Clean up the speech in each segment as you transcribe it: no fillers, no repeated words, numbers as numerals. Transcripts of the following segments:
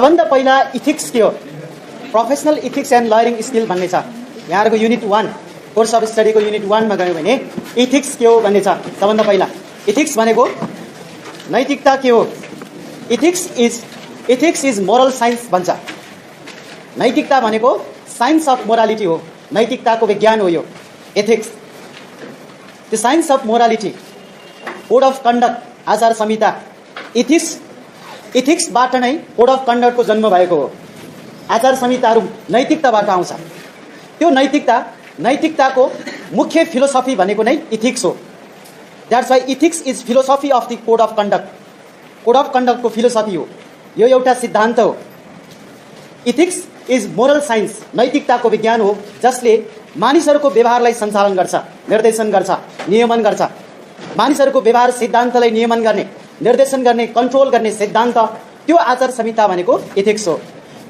सबभन्दा पहिला इथिक्स के हो? प्रोफेसनल इथिक्स एन्ड लयरिङ स्किल भन्ने छ। यहाँहरुको युनिट 1 कोर्स अफ स्टडीको युनिट 1 मा गयो भने इथिक्स के हो भन्ने छ। सबभन्दा पहिला इथिक्स भनेको नैतिकता के हो? इथिक्स इज मोरल साइन्स भन्छ। नैतिकता भनेको साइन्स अफ मोरालिटी हो, नैतिकताको विज्ञान हो यो ethics. The science of morality, code of conduct, आचार संहिता। इथिक्सबाट नै कोड अफ कन्डक्टको जन्म भएको हो। आचार संहिताहरू नैतिकताबाट आउँछ। त्यो नैतिकताको मुख्य फिलोसफी भनेको नै इथिक्स हो। That's why ethics is philosophy of the code of conduct. Code of कन्डक्टको फिलोसफी हो, यो एउटा सिद्धान्त हो। इथिक्स इज मोरल साइन्स, नैतिकताको विज्ञान हो जसले मानिसहरूको व्यवहारलाई सञ्चालन गर्छ, निर्देशन गर्छ, नियमन गर्छ। मानिसहरूको व्यवहार सिद्धान्तलाई नियमन गर्ने, निर्देशन गर्ने, कन्ट्रोल गर्ने सिद्धान्त, त्यो आचार संहिता भनेको इथिक्स हो।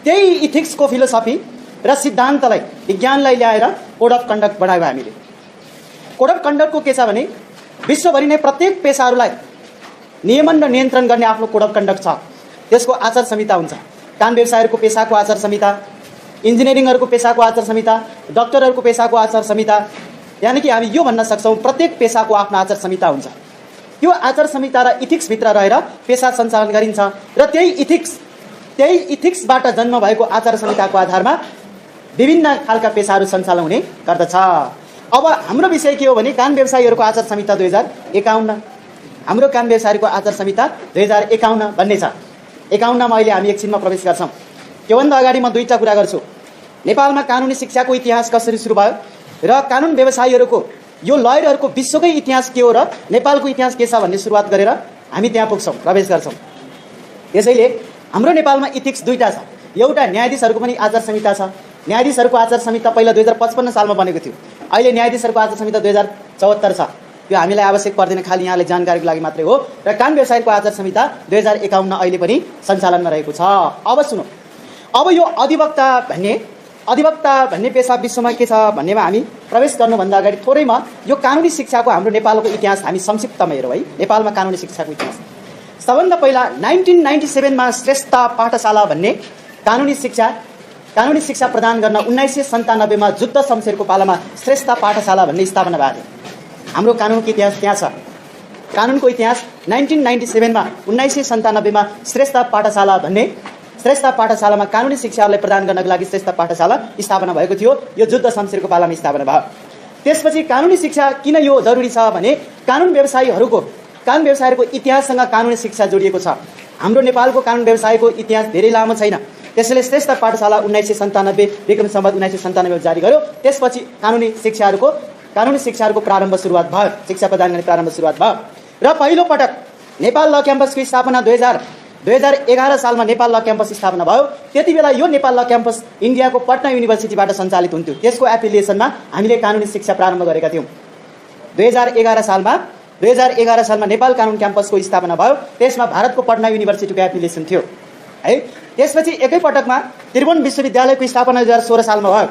त्यही इथिक्सको फिलोसफी र सिद्धान्तलाई, विज्ञानलाई ल्याएर कोड अफ कन्डक्ट बनायो हामीले। कोड अफ कन्डक्टको के छ भने विश्वभरि नै प्रत्येक पेसाहरूलाई नियमन र नियन्त्रण गर्ने आफ्नो कोड अफ कन्डक्ट छ। त्यसको आचार संहिता हुन्छ। कान व्यवसायहरूको पेसाको आचार संहिता, इन्जिनियरिङहरूको पेसाको आचार संहिता, डाक्टरहरूको पेसाको आचार संहिता। यानि कि हामी यो भन्न सक्छौँ प्रत्येक पेसाको आफ्नो आचार संहिता हुन्छ। त्यो आचार संहिता र इथिक्सभित्र रहेर पेसा सञ्चालन गरिन्छ र त्यही इथिक्सबाट जन्म भएको आचार संहिताको आधारमा विभिन्न खालका पेसाहरू सञ्चालन हुने गर्दछ। अब हाम्रो विषय के हो भने कान व्यवसायीहरूको आचार संहिता 2051। हाम्रो कान व्यवसायीहरूको आचार संहिता 2051 भन्ने छ। 51 मा अहिले हामी एकछिनमा प्रवेश गर्छौँ। त्योभन्दा अगाडि म दुईटा कुरा गर्छु। नेपालमा कानुनी शिक्षाको इतिहास कसरी सुरु भयो र कानुन व्यवसायीहरूको यो लयरहरूको विश्वकै इतिहास के हो र नेपालको इतिहास के छ भन्ने सुरुवात गरेर हामी त्यहाँ पुग्छौँ, प्रवेश गर्छौँ। त्यसैले हाम्रो नेपालमा इथिक्स दुईटा छ। एउटा न्यायाधीशहरूको पनि आचार संहिता छ। न्यायाधीशहरूको आचार संहिता पहिला 2055 सालमा बनेको थियो। अहिले न्यायाधीशहरूको आचार संहिता 2074 छ। यो हामीलाई आवश्यक पर्दैन, खालि यहाँले जानकारीको लागि मात्रै हो। र कान व्यवसायको आचार संहिता 2051 अहिले पनि सञ्चालनमा रहेको छ। अब सुनौ, अब यो अधिवक्ता भन्ने पेसा विश्वमा के छ भन्नेमा हामी प्रवेश गर्नुभन्दा अगाडि थोरैमा यो कानुनी शिक्षाको हाम्रो नेपालको इतिहास हामी संक्षिप्तमा हेरौँ है। नेपालमा कानुनी शिक्षाको इतिहास सबभन्दा पहिला 1997 मा श्रेष्ठ पाठशाला भन्ने कानुनी शिक्षा प्रदान गर्न 1997 मा जुद्ध शमशेरको पालामा श्रेष्ठ पाठशाला भन्ने स्थापना भएको थियो। हाम्रो कानुनको इतिहास त्यहाँ छ। कानुनको इतिहास 1997 मा 1997 मा श्रेष्ठ पाठशालामा कानुनी शिक्षालाई प्रदान गर्नको लागि श्रेष्ठ पाठशाला स्थापना भएको थियो। यो जुद्ध शमशेरको पालामा स्थापना भयो। त्यसपछि कानुनी शिक्षा किन यो जरुरी छ भने कानुन व्यवसायीहरूको इतिहाससँग कानुनी शिक्षा जोडिएको छ। हाम्रो नेपालको कानुन व्यवसायको इतिहास धेरै लामो छैन। त्यसैले श्रेष्ठ पाठशाला 1997 विक्रम सम्वत 1997 जारी गर्यो। त्यसपछि कानुनी शिक्षाहरूको प्रारम्भ सुरुवात भयो, शिक्षा प्रदान गर्ने प्रारम्भ सुरुवात भयो। र पहिलो पटक नेपाल ल क्याम्पसको स्थापना 2011 सालमा नेपाल ल क्याम्पस स्थापना भयो। त्यति बेला यो नेपाल ल क्याम्पस इन्डियाको पटना युनिभर्सिटीबाट सञ्चालित हुन्थ्यो। त्यसको एफिलिएसनमा हामीले कानुनी शिक्षा प्रारम्भ गरेका थियौँ। 2011 सालमा नेपाल कानुन क्याम्पसको स्थापना भयो। त्यसमा भारतको पटना युनिभर्सिटीको एफिलिएसन थियो है। त्यसपछि एकै पटकमा त्रिभुवन विश्वविद्यालयको स्थापना 2016 सालमा भयो।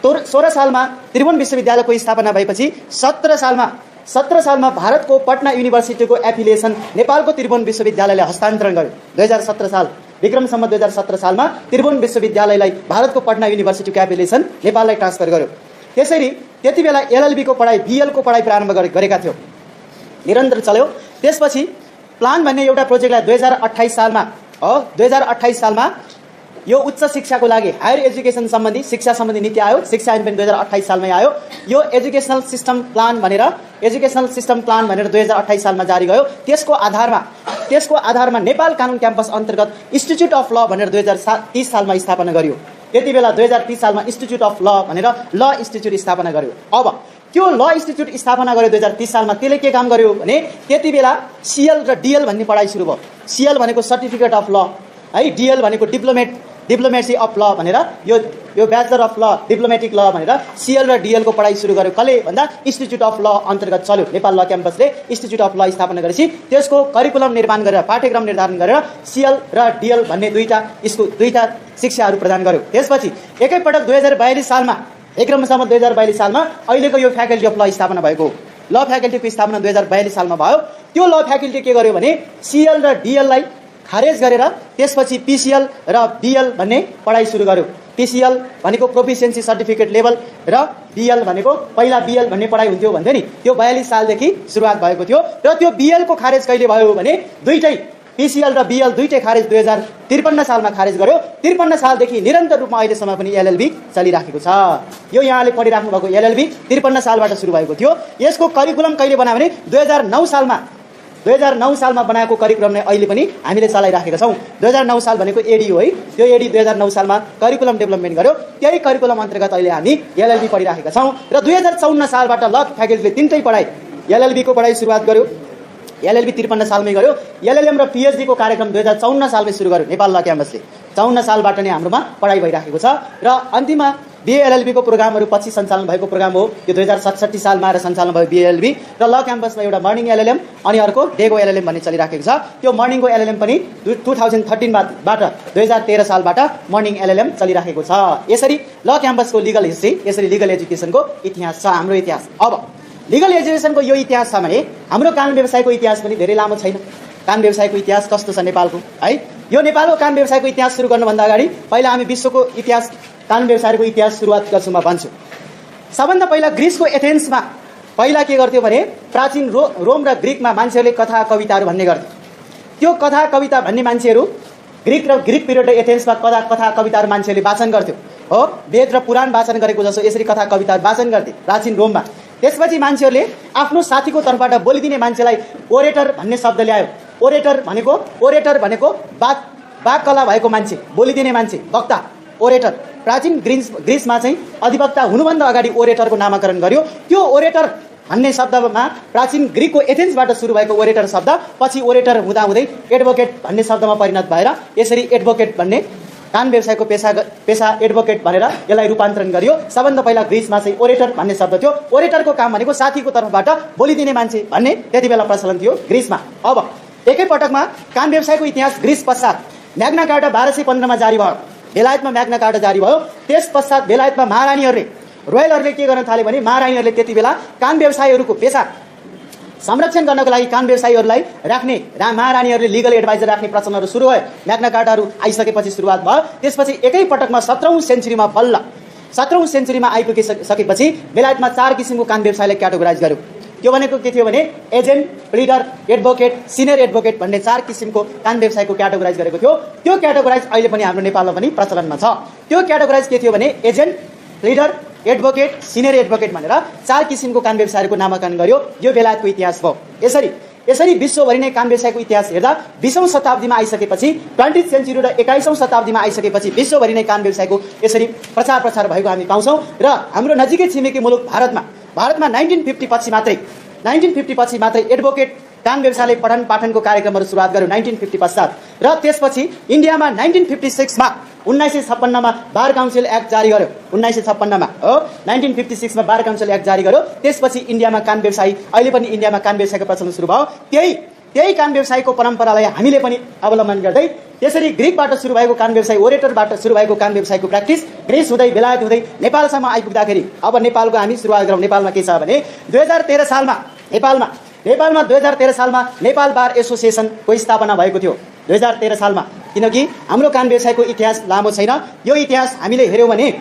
16 सालमा त्रिभुवन विश्वविद्यालयको स्थापना भएपछि 17 सालमा भारतको पटना युनिभर्सिटीको एफिलिएसन नेपालको त्रिभुवन विश्वविद्यालयले हस्तान्तरण गर्यो। 2017 साल विक्रम सम्वत 2017 सालमा त्रिभुवन विश्वविद्यालयलाई भारतको पटना युनिभर्सिटीको एफिलिएसन नेपाललाई ट्रान्सफर गर्यो। त्यसरी त्यति बेला LLB को पढाइ, BL को पढाइ प्रारम्भ गरेका थियौँ, निरन्तर चल्यो। त्यसपछि प्लान भन्ने एउटा प्रोजेक्टलाई 2028 सालमा यो उच्च शिक्षाको लागि हायर एजुकेसन सम्बन्धी शिक्षा सम्बन्धी नीति आयो। शिक्षा ऐन पनि 2028 सालमै आयो। यो एजुकेसनल सिस्टम प्लान भनेर 2028 सालमा जारी गयो। त्यसको आधारमा नेपाल कानुन क्याम्पस अन्तर्गत इन्स्टिच्युट अफ ल भनेर 2030 सालमा स्थापना गरियो। त्यति बेला 2030 सालमा इन्स्टिच्युट अफ ल भनेर ल इन्स्टिच्युट स्थापना गर्यो। अब त्यो ल इन्स्टिच्युट स्थापना गर्यो 2030 सालमा। त्यसले के काम गर्यो भने त्यति बेला CL र DL भन्ने पढाइ सुरु भयो। CL भनेको सर्टिफिकेट अफ ल है, DL भनेको डिप्लोमेसी अफ ल भनेर यो ब्याचलर अफ ल डिप्लोमेटिक ल भनेर CL र DL को पढाइ सुरु गर्यो। कसले भन्दा इन्स्टिच्युट अफ ल अन्तर्गत चल्यो। नेपाल ल क्याम्पसले इन्स्टिच्युट अफ ल स्थापना गरेपछि त्यसको करिकुलम निर्माण गरेर, पाठ्यक्रम निर्धारण गरेर CL र DL भन्ने दुईटा शिक्षाहरू प्रदान गर्यो। त्यसपछि एकैपटक 2042 सालमा विक्रम सम्वत 2042 सालमा अहिलेको यो फ्याकल्टी अफ ल स्थापना भएको हो। ल फ्याकल्टीको स्थापना 2042 सालमा भयो। त्यो ल फ्याकल्टी के गर्यो भने CL र DL लाई खारेज गरेर त्यसपछि पिसिएल र बिएल भन्ने पढाइ सुरु गर्यो। पिसिएल भनेको प्रोफिसियन्सी सर्टिफिकेट लेभल र बिएल भनेको पहिला बिएल भन्ने पढाइ हुन्थ्यो भन्थ्यो नि, त्यो 42 सालदेखि सुरुवात भएको थियो। र त्यो बिएलको खारेज कहिले भयो भने दुईटै पिसिएल र बिएल दुईटै खारेज 2053 सालमा खारेज गर्यो। 53 सालदेखि निरन्तर रूपमा अहिलेसम्म पनि एलएलबी चलिराखेको छ। यो यहाँले पढिराख्नु भएको एलएलबी 53 सालबाट सुरु भएको थियो। यसको करिकुलम कहिले बनायो भने 2009 सालमा बनाएको करिकुलम नै अहिले पनि हामीले चलाइराखेका छौँ। 2009 साल भनेको एडी हो है, त्यो एडी 2009 सालमा करिकुलम डेभलपमेन्ट गर्यो। त्यही करिकुलम अन्तर्गत अहिले हामी एलएलबी पढिराखेका छौँ। र 2054 सालबाट ल फ्याकल्टीले तिनटै पढाइ एलएलबीको पढाइ सुरुवात गर्यो। एलएलबी 53 सालमै गर्यो। एलएलएम र पिएचडी को कार्यक्रम 2054 सालमै सुरु गर्यो नेपाल ल क्याम्पसले। 54 सालबाट नै हाम्रोमा पढाइ भइराखेको छ। र अन्तिममा बिए एलएलबी को प्रोग्रामहरू पछि सञ्चालन भएको प्रोग्राम हो। यो 2067 सालमा र सञ्चालन भयो बिए एलएलबी। र ल क्याम्पसमा एउटा मर्निङ एलएलएम अनि अर्को डेको एलएलएम भन्ने चलिराखेको छ। त्यो मर्निङको एलएलएम पनि 2013 बाट 2013 सालबाट मर्निङ एलएलएम चलिराखेको छ। यसरी ल क्याम्पसको लिगल हिस्ट्री, यसरी लिगल एजुकेसनको इतिहास छ हाम्रो इतिहास। अब लिगल एजुकेसनको यो इतिहास छ भने हाम्रो कानुन व्यवसायको इतिहास पनि धेरै लामो छैन। कानुन व्यवसायको इतिहास कस्तो छ नेपालको है? यो नेपालको कानुन व्यवसायको इतिहास सुरु गर्नुभन्दा अगाडि पहिला हामी विश्वको इतिहास कानुन व्यवसायको इतिहास सुरुवात गर्छु म भन्छु। सबभन्दा पहिला ग्रिसको एथेन्समा पहिला के गर्थ्यो भने प्राचीन रोम र ग्रिकमा मान्छेहरूले कथा कविताहरू भन्ने गर्थ्यो। त्यो कथा कविता भन्ने मान्छेहरू ग्रिक पिरियड र एथेन्समा कथा कविताहरू मान्छेहरूले वाचन गर्थ्यो हो। वेद र पुराण वाचन गरेको जस्तो यसरी कथा कविताहरू वाचन गर्थे प्राचीन रोममा। त्यसपछि मान्छेहरूले आफ्नो साथीको तर्फबाट बोलिदिने मान्छेलाई ओरेटर भन्ने शब्द ल्यायो। ओरेटर भनेको वाक्कला भएको मान्छे, बोलिदिने मान्छे, वक्ता, ओरेटर। प्राचीन ग्रिसमा चाहिँ अधिवक्ता हुनुभन्दा अगाडि ओरेटरको नामाकरण गर्यो। त्यो ओरेटर भन्ने शब्दमा प्राचीन ग्रिकको एथेन्सबाट सुरु भएको ओरेटर शब्द पछि ओरेटर हुँदाहुँदै एडभोकेट भन्ने शब्दमा परिणत भएर यसरी एडभोकेट भन्ने कानुन व्यवसायको पेसा एडभोकेट भनेर यसलाई रूपान्तरण गरियो। सबभन्दा पहिला ग्रिसमा चाहिँ ओरेटर भन्ने शब्द थियो। ओरेटरको काम भनेको साथीको तर्फबाट बोलिदिने मान्छे भन्ने त्यति बेला प्रचलन थियो ग्रिसमा। अब एकैपटकमा कानुन व्यवसायको इतिहास ग्रिस पश्चात म्याग्ना कार्टा 1215 मा जारी भयो। बेलायतमा म्याग्ना कार्टा जारी भयो। त्यस पश्चात बेलायतमा रोयलहरूले के गर्न थाले भने महारानीहरूले त्यति बेला कानुन व्यवसायीहरूको पेसा संरक्षण गर्नको लागि कानुन व्यवसायीहरूलाई राख्ने महारानीहरूले लिगल एडभाइजर राख्ने प्रचलनहरू सुरु भयो। म्याग्ना कार्टाहरू आइसकेपछि सुरुवात भयो। त्यसपछि एकैपटकमा 17औं सेन्चुरीमा बल्ल 17औं सेन्चुरीमा आइपुगिसकेपछि बेलायतमा 4 किसिमको कानुन व्यवसायलाई क्याटेगोराइज गर्यो। त्यो भनेको के थियो भने एजेन्ट, प्लिडर, एडभोकेट, सिनियर एडभोकेट भन्ने 4 किसिमको कानुन व्यवसायको क्याटेगोराइज गरेको थियो। त्यो क्याटेगोराइज अहिले पनि हाम्रो नेपालमा पनि प्रचलनमा छ। त्यो क्याटेगोराइज के थियो भने एजेन्ट, प्लिडर, एडभोकेट, सिनियर एडभोकेट भनेर 4 किसिमको कानुन व्यवसायहरूको नामाकरण गर्यो। यो बेलायतको इतिहास भयो। यसरी विश्वभरि नै कानुन व्यवसायको इतिहास हेर्दा 20औं शताब्दीमा आइसकेपछि 20th सेन्चुरी र 21औं शताब्दीमा आइसकेपछि विश्वभरि नै कानुन व्यवसायको यसरी प्रचार भएको हामी पाउँछौँ। र हाम्रो नजिकै छिमेकी मुलुक भारतमा 1950 पछि मात्रै एडभोकेट कानुन व्यवसायले पठन पाठनको कार्यक्रमहरू सुरुवात गर्यो 1950 पश्चात। र त्यसपछि इन्डियामा 1956 मा बार काउन्सिल एक्ट जारी गर्यो। 1956 मा बार काउन्सिल एक्ट जारी गर्यो। त्यसपछि इन्डियामा कानुन व्यवसायी अहिले पनि इन्डियामा कानुन व्यवसायको प्रचलन सुरु भयो। त्यही कानुन व्यवसायको परम्परालाई हामीले पनि अवलम्बन गर्दै त्यसरी ग्रिकबाट सुरु भएको कानुन व्यवसाय, ओरेटरबाट सुरु भएको कानुन व्यवसायको प्र्याक्टिस ग्रिस हुँदै बेलायत हुँदै नेपालसम्म आइपुग्दाखेरि अब नेपालको हामी सुरुवात गरौँ। नेपालमा के छ भने 2013 सालमा नेपालमा 2013 सालमा नेपाल बार एसोसिएसनको स्थापना भएको थियो। 2013 सालमा, किनकि हाम्रो कानुन व्यवसायको इतिहास लामो छैन। यो इतिहास हामीले हेर्यौँ भने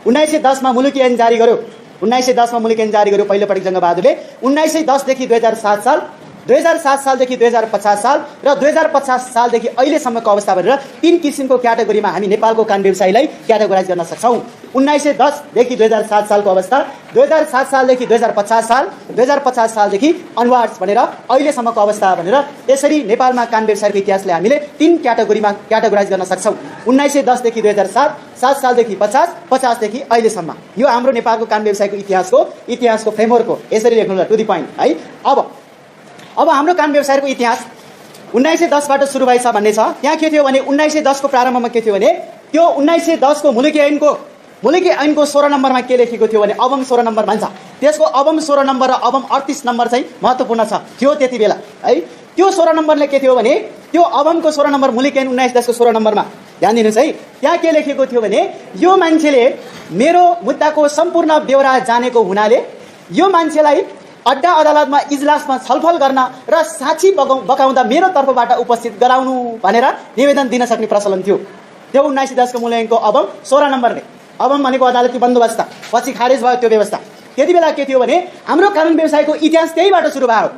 1910 मा मुलुकी ऐन जारी गर्यो। 1910 मा मुलुकी ऐन जारी गर्यो पहिलोपटक जङ्गबहादुरले। 1910 देखि 2007 साल, 2007 सालदेखि 2050 साल र 2050 सालदेखि अहिलेसम्मको अवस्था भनेर 3 किसिमको क्याटेगोरीमा हामी नेपालको कानुन व्यवसायीलाई क्याटेगोराइज गर्न सक्छौँ। 1910 देखि 2007 सालको अवस्था, 2007 सालदेखि 2050 साल, 2050 सालदेखि अनवार्ड्स भनेर अहिलेसम्मको अवस्था भनेर यसरी नेपालमा कानुन व्यवसायको इतिहासलाई हामीले 3 क्याटेगोरीमा क्याटेगोराइज गर्न सक्छौँ। 1910 देखि 2007, 7 सालदेखि 50, 50 देखि अहिलेसम्म। यो हाम्रो नेपालको कानुन व्यवसायको इतिहासको फ्रेमवर्क हो। यसरी लेख्नु ल, टु द पोइन्ट है। अब हाम्रो कानुन व्यवसायको इतिहास 1910 बाट सुरु भएछ भन्ने छ। त्यहाँ के थियो भने 1910 को प्रारम्भमा के थियो भने त्यो 1910 को मुलुकी ऐनको 16 नम्बरमा के लेखेको थियो भने अवम 16 नम्बर भन्छ। त्यसको अवम 16 नम्बर र अवम 38 नम्बर चाहिँ महत्त्वपूर्ण थियो त्यति बेला है। त्यो 16 नम्बरले के थियो भने त्यो अवमको 16 नम्बर मुलुकी ऐन 1910 को 16 नम्बरमा ध्यान दिनुहोस् है। त्यहाँ के लेखेको थियो भने यो मान्छेले मेरो मुद्दाको सम्पूर्ण ब्यौरा जानेको हुनाले यो मान्छेलाई अड्डा अदालतमा इजलासमा छलफल गर्न र साक्षी बकाउँदा मेरो तर्फबाट उपस्थित गराउनु भनेर निवेदन दिन सक्ने प्रचलन थियो। त्यो 1910 को मूल्याङ्कको अबम 16 नम्बरले अबम भनेको अदालती बन्दोबस्त पछि खारेज भयो त्यो व्यवस्था। त्यति बेला के थियो भने हाम्रो कानुन व्यवसायको इतिहास त्यहीबाट सुरु भयो।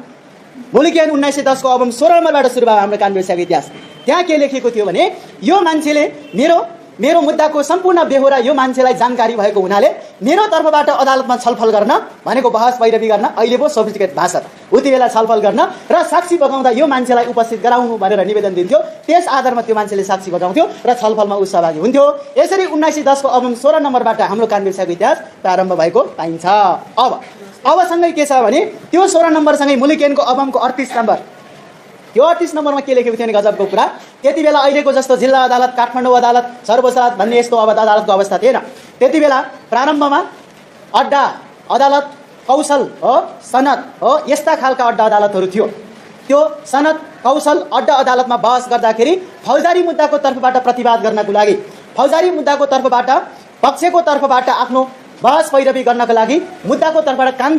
मूलिक ऐन 1910 को अबम 16 नम्बरबाट सुरु भयो हाम्रो कानुन व्यवसायको इतिहास। त्यहाँ के लेखिएको थियो भने यो मान्छेले मेरो मुद्दाको सम्पूर्ण बेहोरा यो मान्छेलाई जानकारी भएको हुनाले मेरो तर्फबाट अदालतमा छलफल गर्न भनेको बहस पैरवी गर्न अहिले पो सोफिस्टिकेट भाषा उति बेला छलफल गर्न र साक्षी बगाउँदा यो मान्छेलाई उपस्थित गराउनु भनेर निवेदन दिन्थ्यो। त्यस आधारमा त्यो मान्छेले साक्षी बगाउँथ्यो र छलफलमा ऊ सहभागी हुन्थ्यो। यसरी 1910 को अबम 16 नम्बरबाट हाम्रो कानुन व्यवसायको इतिहास प्रारम्भ भएको पाइन्छ। अब सँगै के छ भने त्यो 16 नम्बरसँगै मूलिक ऐनको अबमको 38 नम्बर, यो 38 नम्बरमा के लेखेको थियो भने गजबको कुरा, त्यति बेला अहिलेको जस्तो जिल्ला अदालत, काठमाडौँ अदालत, सर्वोच्च अदालत भन्ने यस्तो अब अदालतको अवस्था थिएन। त्यति बेला प्रारम्भमा अड्डा अदालत, कौशल हो, सनद हो, यस्ता खालका अड्डा अदालतहरू थियो। त्यो सनद, कौशल, अड्डा अदालतमा बहस गर्दाखेरि फौजदारी मुद्दाको तर्फबाट प्रतिवाद गर्नको लागि, फौजदारी मुद्दाको तर्फबाट पक्षको तर्फबाट आफ्नो बहस पैरवी गर्नको लागि मुद्दाको तर्फबाट कानुन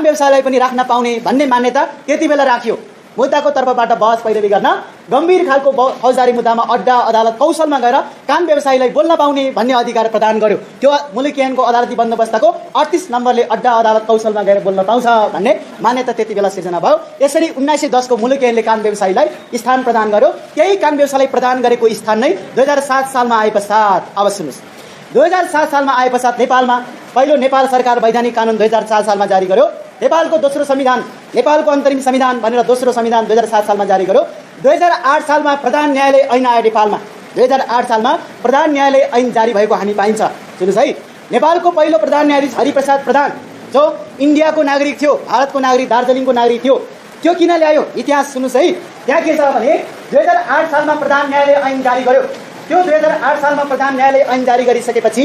व्यवसायलाई पनि राख्न पाउने भन्ने मान्यता त्यति बेला राखियो। मुद्दाको तर्फबाट बहस पैरवी गर्न गम्भीर खालको फौजदारी मुद्दामा अड्डा अदालत कौशलमा गएर कानुन व्यवसायीलाई बोल्न पाउने भन्ने अधिकार प्रदान गर्यो। त्यो मूलिक ऐनको अदालती बन्दोबस्तको 38 नम्बरले अड्डा अदालत कौशलमा गएर बोल्न पाउँछ भन्ने मान्यता त्यति बेला सिर्जना भयो। यसरी 1910 को मूलिक ऐनले कानुन व्यवसायीलाई स्थान प्रदान गर्यो। त्यही कानुन व्यवसायीलाई प्रदान गरेको स्थान नै 2007 सालमा आए पश्चात, अब सुन्नुहोस्, 2007 सालमा आए पश्चात नेपालमा पहिलो नेपाल सरकार वैधानिक कानुन 2004 सालमा जारी गर्यो। नेपालको दोस्रो संविधान, नेपालको अन्तरिम संविधान भनेर दोस्रो संविधान 2007 सालमा जारी गर्यो। 2008 सालमा प्रधान न्यायालय ऐन आयो नेपालमा। 2008 सालमा प्रधान न्यायालय ऐन जारी भएको हामी पाइन्छ। सुन्नुहोस् है, नेपालको पहिलो प्रधान न्यायाधीश हरिप्रसाद प्रधान जो इन्डियाको नागरिक थियो, भारतको नागरिक, दार्जिलिङको नागरिक थियो, त्यो किन ल्यायो इतिहास सुन्नुहोस् है। त्यहाँ के छ भने 2008 सालमा प्रधान न्यायालय ऐन जारी गर्यो। त्यो 2008 सालमा प्रधान न्यायालय ऐन जारी गरिसकेपछि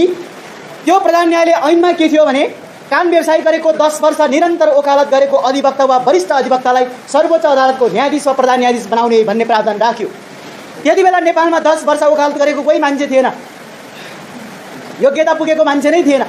त्यो प्रधान न्यायालय ऐनमा के थियो भने कानुन व्यवसाय गरेको 10 वर्ष निरन्तर वकालत गरेको अधिवक्ता वा वरिष्ठ अधिवक्तालाई सर्वोच्च अदालतको न्यायाधीश वा प्रधान न्यायाधीश बनाउने भन्ने प्रावधान राख्यो। त्यति बेला नेपालमा 10 वर्ष वकालत गरेको कोही मान्छे थिएन, योग्यता पुगेको मान्छे नै थिएन।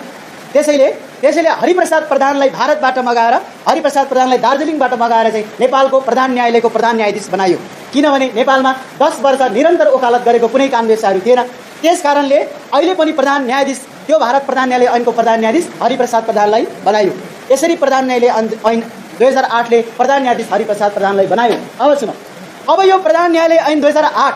त्यसैले हरिप्रसाद प्रधानलाई भारतबाट मगाएर, हरिप्रसाद प्रधानलाई दार्जिलिङबाट मगाएर चाहिँ नेपालको प्रधान न्यायालयको प्रधान न्यायाधीश बनायो। किनभने नेपालमा 10 वर्ष निरन्तर वकालत गरेको कुनै कानुन व्यवसायहरू थिएन। त्यस कारणले अहिले पनि प्रधान न्यायाधीश, त्यो भारत प्रधान न्यायालय ऐनको प्रधान न्यायाधीश हरिप्रसाद प्रधानलाई बनायो। यसरी प्रधान न्यायालय ऐन 2008 ले प्रधान न्यायाधीश हरिप्रसाद प्रधानलाई बनायो। अब सुन, अब यो प्रधान न्यायालय ऐन 2008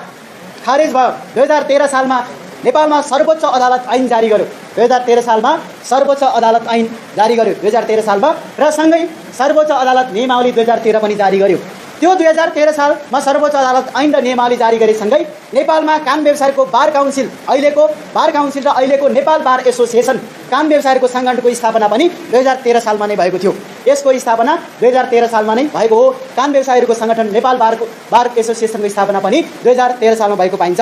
खारेज भयो। 2013 सालमा नेपालमा सर्वोच्च अदालत ऐन जारी गर्यो। 2013 सालमा सर्वोच्च अदालत ऐन जारी गर्यो 2013 सालमा, र सँगै सर्वोच्च अदालत नियमावली 2013 पनि जारी गर्यो। त्यो 2013 सालमा सर्वोच्च अदालत ऐन र नियमावली जारी गरेसँगै नेपालमा कानुन व्यवसायको बार काउन्सिल, अहिलेको बार काउन्सिल र अहिलेको नेपाल बार एसोसिएसन कानुन व्यवसायको सङ्गठनको स्थापना पनि 2013 सालमा नै भएको थियो। यसको स्थापना 2013 सालमा नै भएको हो। कानुन व्यवसायहरूको सङ्गठन नेपाल बार एसोसिएसनको स्थापना पनि 2013 सालमा भएको पाइन्छ।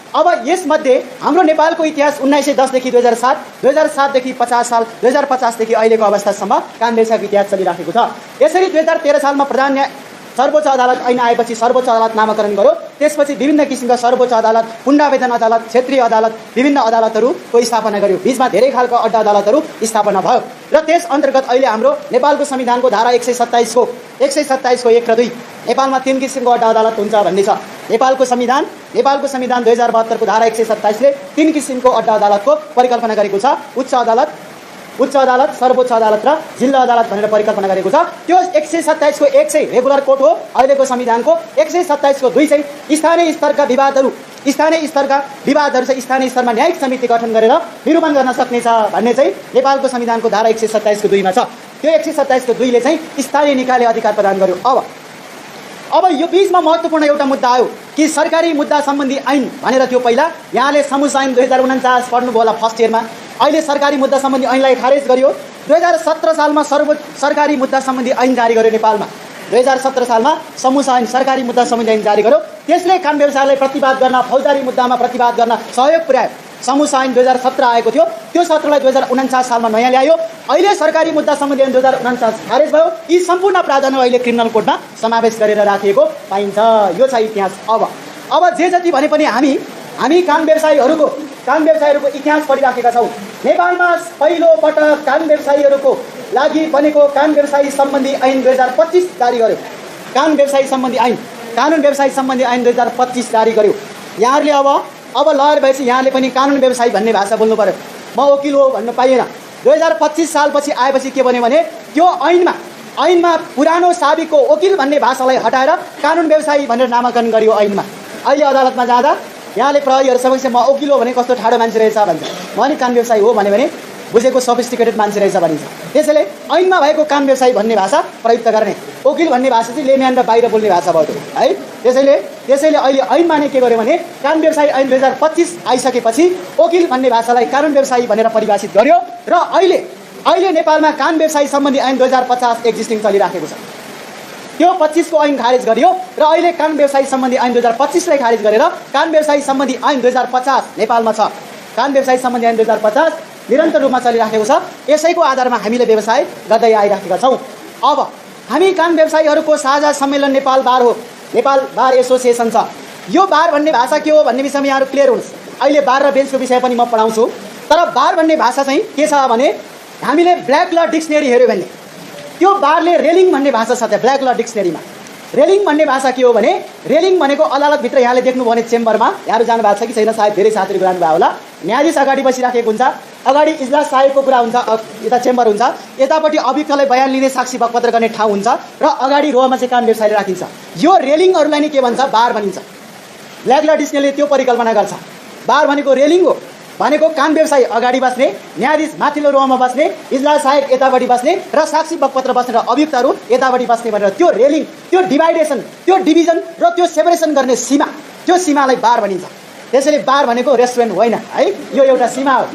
अब यसमध्ये हाम्रो नेपालको इतिहास 1910 देखि 2007, 2007 देखि 50 साल, 2050 देखि अहिलेको अवस्थासम्म कानुन व्यवसायको इतिहास चलिराखेको छ। यसरी 2013 सालमा सर्वोच्च अदालत ऐन आएपछि सर्वोच्च अदालत नामाकरण गर्यो। त्यसपछि विभिन्न किसिमका सर्वोच्च अदालत, पुण्डावेदन अदालत, क्षेत्रीय अदालत, विभिन्न अदालतहरूको स्थापना गर्यो। बीचमा धेरै खालका अड्डा अदालतहरू स्थापना भयो र त्यस अन्तर्गत अहिले हाम्रो नेपालको संविधानको धारा 127 को 1 र 2 नेपालमा 3 किसिमको अड्डा अदालत हुन्छ भन्ने छ। नेपालको संविधान 2072 को धारा 127 ले 3 किसिमको अड्डा अदालतको परिकल्पना गरेको छ। उच्च अदालत, सर्वोच्च अदालत र जिल्ला अदालत भनेर परिकल्पना गरेको छ। त्यो 127 को 1 चाहिँ रेगुलर कोर्ट हो। अहिलेको संविधानको 127 को 2 चाहिँ स्थानीय स्तरका विवादहरू चाहिँ स्थानीय स्तरमा न्यायिक समिति गठन गरेर निरूपण गर्न सक्नेछ भन्ने चाहिँ नेपालको संविधानको धारा 127 को 2 मा छ। त्यो 127 को 2 ले चाहिँ स्थानीय निकायले अधिकार प्रदान गर्यो। अब यो बीचमा महत्त्वपूर्ण एउटा मुद्दा आयो कि सरकारी मुद्दा सम्बन्धी ऐन भनेर थियो पहिला। यहाँले समुसा ऐन 2049 पढ्नुभयो होला फर्स्ट इयरमा। अहिले सरकारी मुद्दा सम्बन्धी ऐनलाई खारेज गरियो। 2017 सालमा सरकारी मुद्दा सम्बन्धी ऐन जारी गर्यो नेपालमा। 2017 सालमा समुसा ऐन, सरकारी मुद्दा सम्बन्धी ऐन जारी गर्यो। त्यसले कानुन व्यवसायलाई प्रतिवाद गर्न, फौजदारी मुद्दामा प्रतिवाद गर्न सहयोग पुर्यायो। समुसा ऐन 2017 आएको थियो, त्यो सत्रलाई 2049 सालमा नयाँ ल्यायो। अहिले सरकारी मुद्दा सम्बन्धी ऐन 2049 खारेज भयो। यी सम्पूर्ण प्रावधानहरू अहिले क्रिमिनल कोडमा समावेश गरेर राखिएको पाइन्छ। यो छ इतिहास। अब जे जति भने पनि हामी कानुन व्यवसायीहरूको इतिहास पढिराखेका छौँ। नेपालमा पहिलो पटक कानुन व्यवसायीहरूको लागि बनेको कानुन व्यवसायी सम्बन्धी ऐन 2025 जारी गर्यो। कानुन व्यवसायी सम्बन्धी ऐन 2025 जारी गर्यो। यहाँहरूले अब लयर भएपछि यहाँले पनि कानुन व्यवसायी भन्ने भाषा बोल्नु पर्यो। म वकिल हो भन्न पाइएन। 2025 सालपछि आएपछि के भन्यो भने त्यो ऐनमा पुरानो साबिकको वकिल भन्ने भाषालाई हटाएर कानुन व्यवसायी भनेर नामाकरण गरियो ऐनमा। अहिले अदालतमा जाँदा यहाँले प्रहरीहरू समक्ष म वकिल हो भने कस्तो ठाडो मान्छे रहेछ भन्छ, म नि कानुन व्यवसायी हो भने बुझेको सोफिस्टिकेटेड मान्छे रहेछ भनिन्छ। त्यसैले ऐनमा भएको कानुन व्यवसायी भन्ने भाषा प्रयुक्त गर्ने, वकिल भन्ने भाषा चाहिँ लेम्यान र बाहिर बोल्ने भाषा भयो है। त्यसैले अहिले ऐनमा नै के गर्यो भने कानुन व्यवसायी ऐन 2025 आइसकेपछि वकिल भन्ने भाषालाई कानुन व्यवसायी भनेर परिभाषित गर्यो र अहिले नेपालमा कानुन व्यवसायी सम्बन्धी ऐन 2050 एक्जिस्टिङ चलिराखेको छ। त्यो 25 को ऐन खारेज गरियो र अहिले कानुन व्यवसायी सम्बन्धी ऐन 2025 लाई खारेज गरेर कानुन व्यवसायी सम्बन्धी ऐन 2050 नेपालमा छ। कानुन व्यवसायी सम्बन्धी ऐन 2050 निरन्तर रूपमा चलिराखेको छ। यसैको आधारमा हामीले व्यवसाय गर्दै आइराखेका छौँ। अब हामी कानुन व्यवसायीहरूको साझा सम्मेलन नेपाल बार हो, नेपाल बार एसोसिएसन छ। यो बार भन्ने भाषा के हो भन्ने विषयमा यहाँहरू क्लियर हुनुहोस्। अहिले बार र बेन्चको विषय पनि म पढाउँछु, तर बार भन्ने भाषा चाहिँ के छ भने हामीले ब्ल्याक ल डिक्सनरी हेऱ्यो भने त्यो बारले रेलिङ भन्ने भाषा छ। त्यहाँ ब्ल्याक ल डिक्सनरीमा रेलिङ भन्ने भाषा के हो भने रेलिङ भनेको अदालतभित्र यहाँले देख्नुभयो भने चेम्बरमा यहाँहरू जानु भएको छ कि छैन, सायद धेरै साथीहरू जानुभयो होला। न्यायाधीश अगाडि बसिराखेको हुन्छ, अगाडि इजलास साहेबको कुरा हुन्छ, यता चेम्बर हुन्छ, यतापट्टि अभियुक्तलाई बयान लिने साक्षी बकपत्र गर्ने ठाउँ हुन्छ र अगाडि रोमा चाहिँ कानुन व्यवसायी राखिन्छ। यो रेलिङहरूलाई नै के भन्छ, बार भनिन्छ। ब्ल्याक ल डिक्सनरीले त्यो परिकल्पना गर्छ। बार भनेको रेलिङ हो, भनेको कानुन व्यवसायी अगाडि बस्ने, न्यायाधीश माथिल्लो रोमा बस्ने, इजलास साहेब यतापट्टि बस्ने र साक्षी बकपत्र बस्ने र अभियुक्तहरू यतापट्टि बस्ने भनेर त्यो रेलिङ, त्यो डिभाइडेसन, त्यो डिभिजन र त्यो सेपरेसन गर्ने सीमा, त्यो सीमालाई बार भनिन्छ। त्यसैले बार भनेको रेस्टुरेन्ट होइन है, यो एउटा सीमा हो।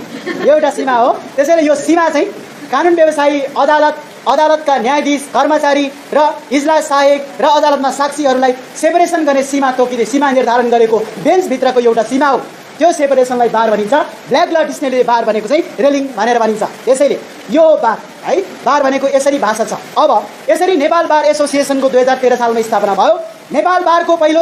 त्यसैले यो सीमा चाहिँ कानुन व्यवसायी अदालतका न्यायाधीश, कर्मचारी र इजलास साहेब र अदालतमा साक्षीहरूलाई सेपरेसन गर्ने सीमा तोकिने, सीमा निर्धारण गरेको बेन्चभित्रको एउटा सीमा हो। त्यो सेपरेसनलाई बार भनिन्छ। ब्ल्याक ल डिक्सनरीले बार भनेको चाहिँ रेलिङ भनेर भनिन्छ। त्यसैले यो बार है, बार भनेको यसरी भाषा छ। अब यसरी नेपाल बार एसोसिएसनको 2013 सालमा स्थापना भयो। नेपाल बारको पहिलो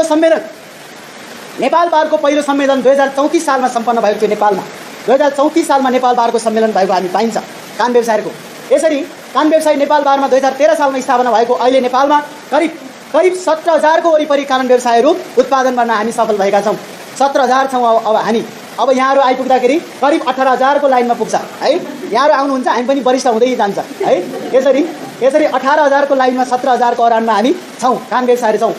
सम्मेलन 2034 सालमा सम्पन्न भएको थियो नेपालमा। 2034 सालमा नेपाल बारको सम्मेलन भएको हामी पाइन्छ कानुन व्यवसायीहरूको। यसरी कानुन व्यवसायी नेपाल बारमा 2013 सालमा स्थापना भएको अहिले नेपालमा करिब 17,000 को वरिपरि कानुन व्यवसायीहरू उत्पादन गर्न हामी सफल भएका छौँ। 17,000 छौँ अब हामी। अब यहाँहरू आइपुग्दाखेरि करिब 18,000 को लाइनमा पुग्छ है। यहाँहरू आउनुहुन्छ, हामी पनि वरिष्ठ हुँदै जान्छ है। यसरी 18,000 को लाइनमा 17,000 को अरानमा हामी छौँ, कानुन व्यवसायीहरू छौँ।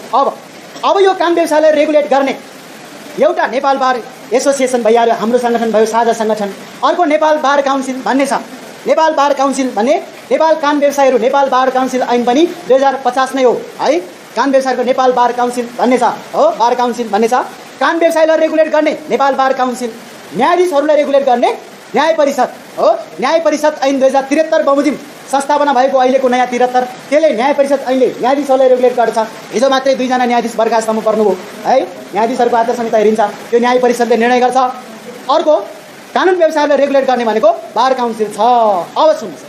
अब यो कानुन व्यवसायलाई रेगुलेट गर्ने एउटा नेपाल बार एसोसिएसन भइहाल्यो, हाम्रो सङ्गठन भयो, साझा सङ्गठन। अर्को नेपाल बार काउन्सिल भन्ने छ। नेपाल बार काउन्सिल भन्ने नेपाल कानुन व्यवसायीहरू नेपाल बार काउन्सिल ऐन पनि 2050 नै हो है। कानुन व्यवसायीको नेपाल बार काउन्सिल भन्ने छ हो, बार काउन्सिल भन्ने छ। कानुन व्यवसायलाई रेगुलेट गर्ने नेपाल बार काउन्सिल, न्यायाधीशहरूलाई रेगुलेट गर्ने न्याय परिषद हो। न्याय परिषद ऐन 2073 बमोजिम संस्थापना भएको अहिलेको नयाँ 73, त्यसले न्याय परिषद ऐनले न्यायाधीशहरूलाई रेगुलेट गर्छ। हिजो मात्रै 2 जना न्यायाधीश बर्खास्तमा पर्नुभयो है। न्यायाधीशहरूको आचार संहिता हेरिन्छ, त्यो न्याय परिषदले निर्णय गर्छ। अर्को कानुन व्यवसायलाई रेगुलेट गर्ने भनेको बार काउन्सिल छ। अब सुन्नुहोस्,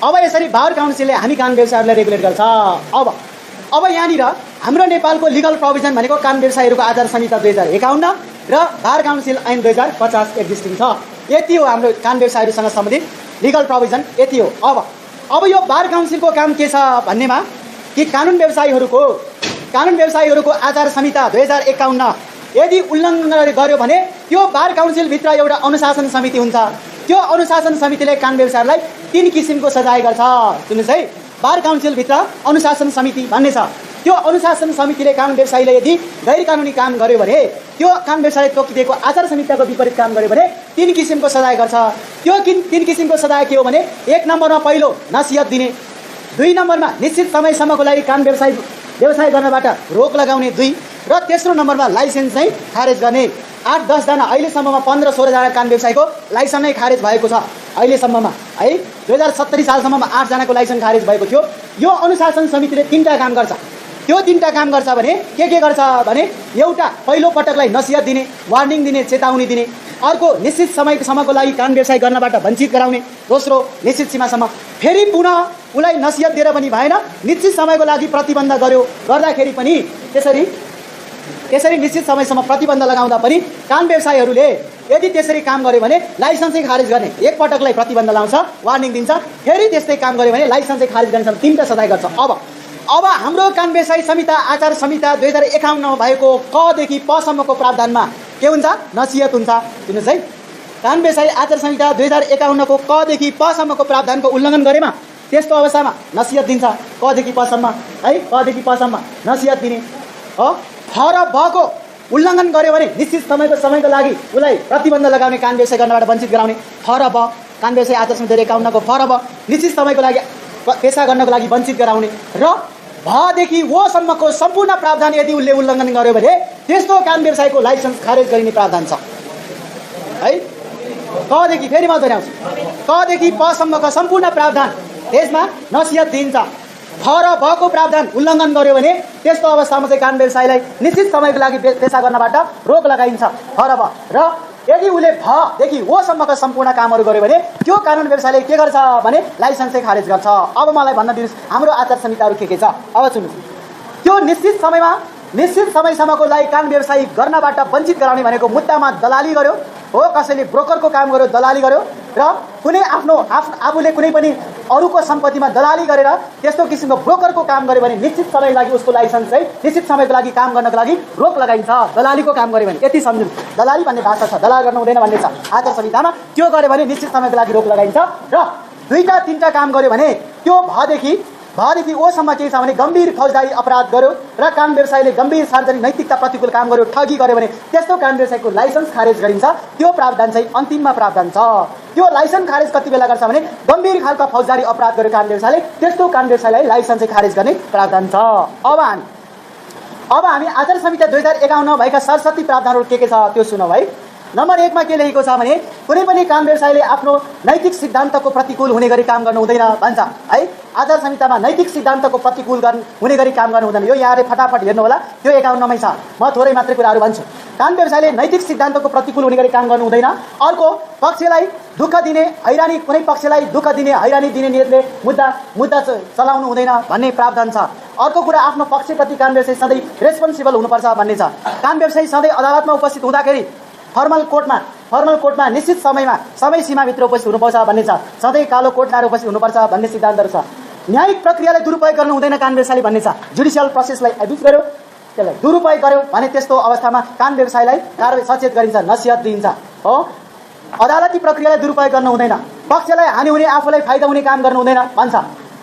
अब यसरी बार काउन्सिलले हामी कानुन व्यवसायहरूलाई रेगुलेट गर्छ। अब यहाँनिर हाम्रो नेपालको लिगल प्रोभिजन भनेको कानुन व्यवसायीहरूको आचार संहिता 2051 र बार काउन्सिल ऐन 2050 एक्जिस्टिङ छ। यति हो हाम्रो कानुन व्यवसायीहरूसँग सम्बन्धित लिगल प्रोभिजन, यति हो। अब यो बार काउन्सिलको काम के छ भन्नेमा कि कानुन व्यवसायीहरूको आचार संहिता 2051 यदि उल्लङ्घन गर्यो भने त्यो बार काउन्सिलभित्र एउटा अनुशासन समिति हुन्छ। त्यो अनुशासन समितिले कानुन व्यवसायीहरूलाई 3 किसिमको सजाय गर्छ। सुन्नुहोस् है, बार काउन्सिलभित्र अनुशासन समिति भन्ने छ। त्यो अनुशासन समितिले कानुन व्यवसायीले यदि गैर कानुनी काम गर्यो भने, त्यो कानुन व्यवसायले तोकिदिएको आचार संहिताको विपरीत काम गर्यो भने 3 किसिमको सजाय गर्छ। त्यो 3 किसिमको सजाय के हो भने 1 नम्बरमा पहिलो नसिहत दिने, 2 नम्बरमा निश्चित समयसम्मको लागि कानुन व्यवसाय गर्नबाट रोक लगाउने, 2 र तेस्रो नम्बरमा लाइसेन्स चाहिँ खारेज गर्ने। 8-10 जना अहिलेसम्ममा 15-16 जना कानुन व्यवसायीको लाइसेन्स नै खारेज भएको छ अहिलेसम्ममा है। 2070 सालसम्ममा 8 जनाको लाइसेन्स खारेज भएको थियो। यो अनुशासन समितिले 3टा काम गर्छ। त्यो 3टा काम गर्छ भने के गर्छ भने एउटा पहिलो पटकलाई नसिहत दिने, वार्निङ दिने, चेतावनी दिने। अर्को निश्चित समयसम्मको लागि कानुन व्यवसाय गर्नबाट वञ्चित गराउने। दोस्रो निश्चित सीमासम्म। फेरि पुनः उसलाई नसिहत दिएर पनि भएन, निश्चित समयको लागि प्रतिबन्ध गर्दाखेरि पनि त्यसरी निश्चित समयसम्म प्रतिबन्ध लगाउँदा पनि कानुन व्यवसायीहरूले यदि त्यसरी काम गर्यो भने लाइसेन्सै खारेज गर्ने, एकपटकलाई प्रतिबन्ध लाउँछ, वार्निङ दिन्छ, फेरि त्यस्तै काम गर्यो भने लाइसेन्सै खारेज गर्नेसम्म 3टा सजाय गर्छ। अब हाम्रो कानुन व्यवसाय संहिता आचार संहिता 2051 मा भएको क देखि प सम्मको प्रावधानमा के हुन्छ? नसिहत हुन्छ। सुन्नुहोस् है, कानुन व्यवसाय आचार संहिता 2051 को क देखि प सम्मको प्रावधानको उल्लङ्घन गरेमा त्यस्तो अवस्थामा नसिहत दिन्छ। क देखि प सम्म है, क देखि प सम्म नसिहत दिने हो। ख र ब को उल्लङ्घन गर्यो भने निश्चित समयको लागि उसलाई प्रतिबन्ध लगाउने, कानुन व्यवसाय गर्नबाट वञ्चित गराउने। ख र ब कानुन व्यवसाय आचार संहिता 2051 को फ र ब निश्चित समयको लागि पेशा गर्नको लागि वञ्चित गराउने र भदेखि वो सम्मको सम्पूर्ण प्रावधान यदि उसले उल्लङ्घन गर्यो भने त्यस्तो कानुन व्यवसायको लाइसेन्स खारेज गरिने प्रावधान छ है। कदेखि फेरि म दोहोऱ्याउँछु, कदेखि प सम्मको सम्पूर्ण प्रावधान त्यसमा नसिहत दिन्छ। ख र ब को प्रावधान उल्लङ्घन गर्यो भने त्यस्तो अवस्थामा चाहिँ कानुन व्यवसायलाई निश्चित समयको लागि पेशा गर्नबाट रोक लगाइन्छ। ख र ब र यदि उसले भदेखि वो सम्मका सम्पूर्ण कामहरू गर्यो भने त्यो कानुन व्यवसायले के गर्छ भने लाइसेन्सै खारेज गर्छ। अब मलाई भन्न दिनुहोस् हाम्रो आचार संहिताहरू के छ? अब सुन्नुहोस्, त्यो निश्चित समयसम्मको लागि कानुन व्यवसाय गर्नबाट वञ्चित गराउने भनेको मुद्दामा दलाली गर्यो हो, कसैले ब्रोकरको काम गर्यो, दलाली गर्यो र कुनै आफूले कुनै पनि अरूको सम्पत्तिमा दलाली गरेर त्यस्तो किसिमको ब्रोकरको काम गर्यो भने निश्चित समयको लागि उसको लाइसेन्स चाहिँ निश्चित समयको लागि काम गर्नको लागि रोक लगाइन्छ। दलालीको काम गर्यो भने यति सम्झनु, दलाली भन्ने भाषा छ, दलाल गर्नु हुँदैन भन्ने छ आचार संहितामा। त्यो गर्यो भने निश्चित समयको लागि रोक लगाइन्छ र 2-3टा काम गर्यो भने त्यो भदेखि ओसम्म के छ भने गम्भीर फौजदारी अपराध गर्यो र कानुन व्यवसायले गम्भीर सार्वजनिक नैतिकता प्रतिकूल काम गर्यो, ठगी गर्यो भने त्यस्तो कानुन व्यवसायको लाइसेन्स खारेज गरिन्छ। त्यो प्रावधान चाहिँ अन्तिममा प्रावधान छ। त्यो लाइसेन्स खारेज कति बेला गर्छ भने गम्भीर खालका फौजदारी अपराध गर्यो कानुन व्यवसायले, त्यस्तो कानुन व्यवसायलाई लाइसेन्स चाहिँ खारेज गर्ने प्रावधान छ। अब हामी आचार संहिता 2051 भएका सरस्वती प्रावधानहरू के छ त्यो सुनौँ है। नम्बर 1 मा के लेखेको छ भने कुनै पनि कानुन व्यवसायले आफ्नो नैतिक सिद्धान्तको प्रतिकूल हुने गरी काम गर्नु हुँदैन भन्छ है। आचार संहितामा नैतिक सिद्धान्तको प्रतिकूल हुने गरी काम गर्नु हुँदैन। यो यहाँले फटाफट हेर्नु होला, त्यो 51 मै छ। म थोरै मात्रै कुराहरू भन्छु। कानुन व्यवसायले नैतिक सिद्धान्तको प्रतिकूल हुने गरी काम गर्नु हुँदैन। अर्को, पक्षलाई दुःख दिने, हैरानी, कुनै पक्षलाई दुःख दिने, हैरानी दिने नियतले मुद्दा चलाउनु हुँदैन भन्ने प्रावधान छ। अर्को कुरा, आफ्नो पक्षप्रति कानुन व्यवसाय सधैँ रेस्पोन्सिबल हुनुपर्छ भन्ने छ। कानुन व्यवसाय सधैँ अदालतमा उपस्थित हुँदाखेरि फर्मल कोर्टमा निश्चित समय सीमाभित्र उपस्थित हुनुपर्छ भन्ने छ। सधैँ कालो कोट लाएर उपस्थित हुनुपर्छ भन्ने सिद्धान्तहरू छ। न्यायिक प्रक्रियालाई दुरुपयोग गर्नु हुँदैन कानुन व्यवसायले भन्ने छ। जुडिसियल प्रोसेसलाई एब्युज गर्यो, त्यसलाई दुरुपयोग गर्यो भने त्यस्तो अवस्थामा कानुन व्यवसायलाई कारबाही सचेत गरिन्छ, नसिहत दिइन्छ हो। अदालती प्रक्रियालाई दुरुपयोग गर्नु हुँदैन, पक्षलाई हानि हुने, आफूलाई फाइदा हुने काम गर्नु हुँदैन भन्छ।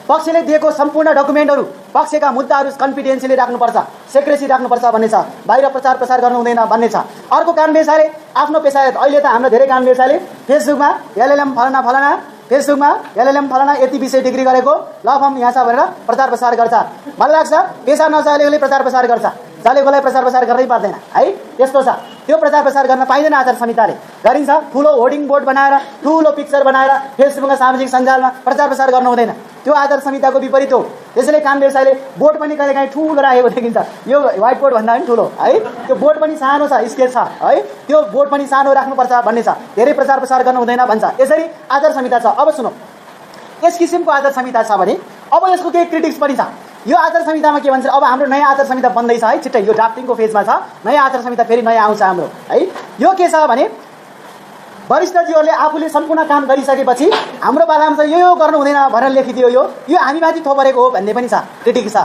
पक्षले दिएको सम्पूर्ण डकुमेन्टहरू, पक्षका मुद्दाहरू कन्फिडेन्सियली राख्नुपर्छ, सेक्रेसी राख्नुपर्छ भन्ने छ। बाहिर प्रचार प्रसार गर्नु हुँदैन भन्ने छ। अर्को, कानुन व्यवसायले आफ्नो पेशा, अहिले त हाम्रो धेरै कानुन व्यवसायले फेसबुकमा LLM फलाना यति विषय डिग्री गरेको ल फर्म यहाँ छ भनेर प्रचार प्रसार गर्छ। मलाई लाग्छ पेशा नचलेकोले प्रचार प्रसार गर्छ, चलेकोलाई प्रचार प्रसार गर्नै पर्दैन है। त्यस्तो छ, त्यो प्रचार प्रसार गर्न पाइँदैन। आचार संहिताले गरिन्छ, ठुलो होर्डिङ बोर्ड बनाएर, ठुलो पिक्चर बनाएर फेसबुकमा सामाजिक सञ्जालमा प्रचार प्रसार गर्न हुँदैन। त्यो आचार संहिताको विपरीत हो। त्यसैले कानुन व्यवसायले बोर्ड पनि कहिलेकाहीँ ठुलो राखेको देखिन्छ, यो व्हाइट बोर्ड भन्दा पनि ठुलो है। त्यो बोर्ड पनि सानो छ, स्केल छ है, त्यो बोर्ड पनि सानो राख्नुपर्छ भन्ने छ। धेरै प्रचार प्रसार गर्नु हुँदैन भन्छ। यसरी आचार संहिता छ। अब सुनौ, यस किसिमको आचार संहिता छ भने अब यसको केही क्रिटिक्स पनि छ। यो आचार संहितामा के भन्छ, अब हाम्रो नयाँ आचार संहिता बन्दैछ है, छिट्टै यो ड्राफ्टिङको फेजमा छ। नयाँ आचार संहिता फेरि नयाँ आउँछ हाम्रो है। यो के छ भने वरिष्ठजीहरूले आफूले सम्पूर्ण काम गरिसकेपछि हाम्रो पालामा चाहिँ यो गर्नु हुँदैन भनेर लेखिदियो। यो हामीमाथि थोपरेको हो भन्ने पनि छ, क्रिटिक छ।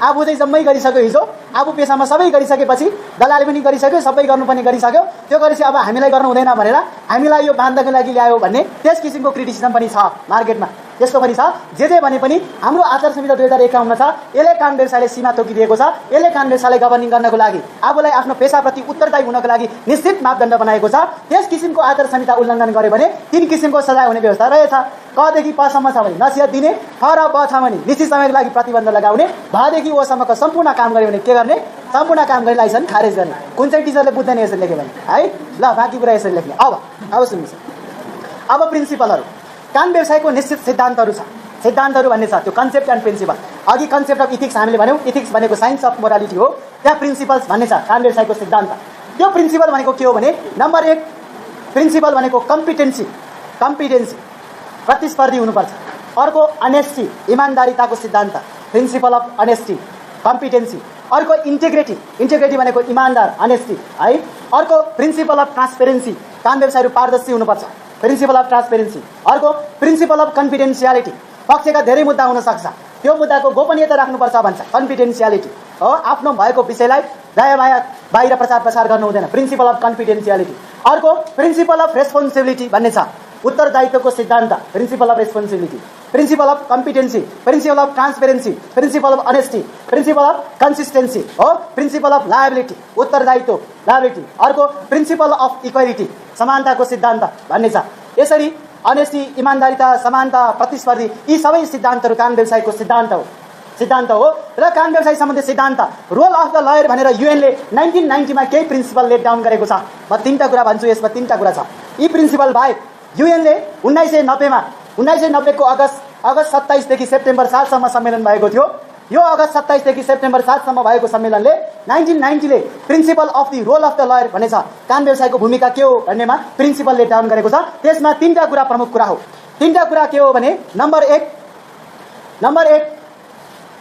आफू चाहिँ जम्मै गरिसक्यो, हिजो आफू पेसामा सबै गरिसकेपछि, दलाली पनि गरिसक्यो, सबै गर्नुपर्ने गरिसक्यो, त्यो गरेपछि अब हामीलाई गर्नु हुँदैन भनेर हामीलाई यो बाँध्नको लागि ल्यायो भन्ने त्यस किसिमको क्रिटिसिजम पनि छ मार्केटमा। त्यस्तो पनि छ। जे भने पनि हाम्रो आचार संहिता 2051 छ। यसले कानुन व्यवसायले सीमा तोकिदिएको छ। यसले कानुन व्यवसायलाई गभर्निङ गर्नको लागि, आफूलाई आफ्नो पेसाप्रति उत्तरदायी हुनको लागि निश्चित मापदण्ड बनाएको छ। त्यस किसिमको आचार संहिता उल्लङ्घन गर्यो भने 3 किसिमको सजाय हुने व्यवस्था रहेछ। क देखि प सम्म छ भने नसिहत दिने, ख र ब छ भने निश्चित समयको लागि प्रतिबन्ध लगाउने, भदेखि ओ सम्मको सम्पूर्ण काम गर्यो भने के गर्ने, सम्पूर्ण काम गरी लाइसेन्स खारेज गर्ने। कुन चाहिँ टिचरले बुझ्दैन यसरी लेख्यो भने है। ल बाँकी कुरा यसरी लेख्ने। अब सुन्नुहोस्, अब प्रिन्सिपलहरू, कानुन व्यवसायको निश्चित सिद्धान्तहरू छ। सिद्धान्तहरू भन्ने छ, त्यो कन्सेप्ट एन्ड प्रिन्सिपल। अघि कन्सेप्ट अफ इथिक्स हामीले भन्यौँ, इथिक्स भनेको साइन्स अफ मोरालिटी हो। त्यहाँ प्रिन्सिपल्स भन्ने छ कानुन व्यवसायको सिद्धान्त। त्यो प्रिन्सिपल भनेको के हो भने, नम्बर 1 प्रिन्सिपल भनेको कम्पिटेन्सी, प्रतिस्पर्धी हुनुपर्छ। अर्को, अनेस्टी, इमान्दारिताको सिद्धान्त, प्रिन्सिपल अफ अनेस्टी, कम्पिटेन्सी। अर्को इन्टेग्रिटी, इन्टेग्रिटी भनेको इमानदार, अनेस्टी है। अर्को प्रिन्सिपल अफ ट्रान्सपेरेन्सी, काम व्यवसायहरू पारदर्शी हुनुपर्छ, प्रिन्सिपल अफ ट्रान्सपेरेन्सी। अर्को प्रिन्सिपल अफ कन्फिडेन्सियालिटी, पक्षका धेरै मुद्दा हुन सक्छ, त्यो मुद्दाको गोपनीयता राख्नुपर्छ भन्छ, कन्फिडेन्सियालिटी हो। आफ्नो भएको विषयलाई दायाँ बाहिर प्रचार गर्नु हुँदैन, प्रिन्सिपल अफ कन्फिडेन्सियालिटी। अर्को प्रिन्सिपल अफ रेस्पोन्सिबिलिटी भन्ने छ, उत्तरदायित्वको सिद्धान्त, principal of responsibility. Principal of competency, principal of transparency, principal of honesty, principal of consistency हो। प्रिन्सिपल अफ लायबिलिटी, उत्तरदायित्व, लायबिलिटी। अर्को प्रिन्सिपल अफ इक्वालिटी, समानताको सिद्धान्त भन्ने छ। यसरी अनेस्टी, इमान्दारिता, समानता, प्रतिस्पर्धी, यी सबै सिद्धान्तहरू कानुन व्यवसायको सिद्धान्त हो। र कानुन व्यवसाय सम्बन्धी सिद्धान्त रोल अफ द लयर भनेर युएनले 1990 मा केही प्रिन्सिपल लेट डाउन गरेको छ। म तीनटा कुरा भन्छु, यसमा तीनटा कुरा छ। यी प्रिन्सिपल बाहेक युएनले 1990 को अगस्त 27 देखि सेप्टेम्बर 7 सम्म सम्मेलन भएको थियो। यो अगस्त 27 देखि सेप्टेम्बर 7 सम्म भएको सम्मेलनले 1990 ले principle of the rule of the law भन्ने छ, कानुन व्यवसायको भूमिका के हो भन्नेमा प्रिन्सिपल लेट डाउन गरेको छ। त्यसमा तीनटा कुरा प्रमुख कुरा हो। तीनटा कुरा के हो भने number 1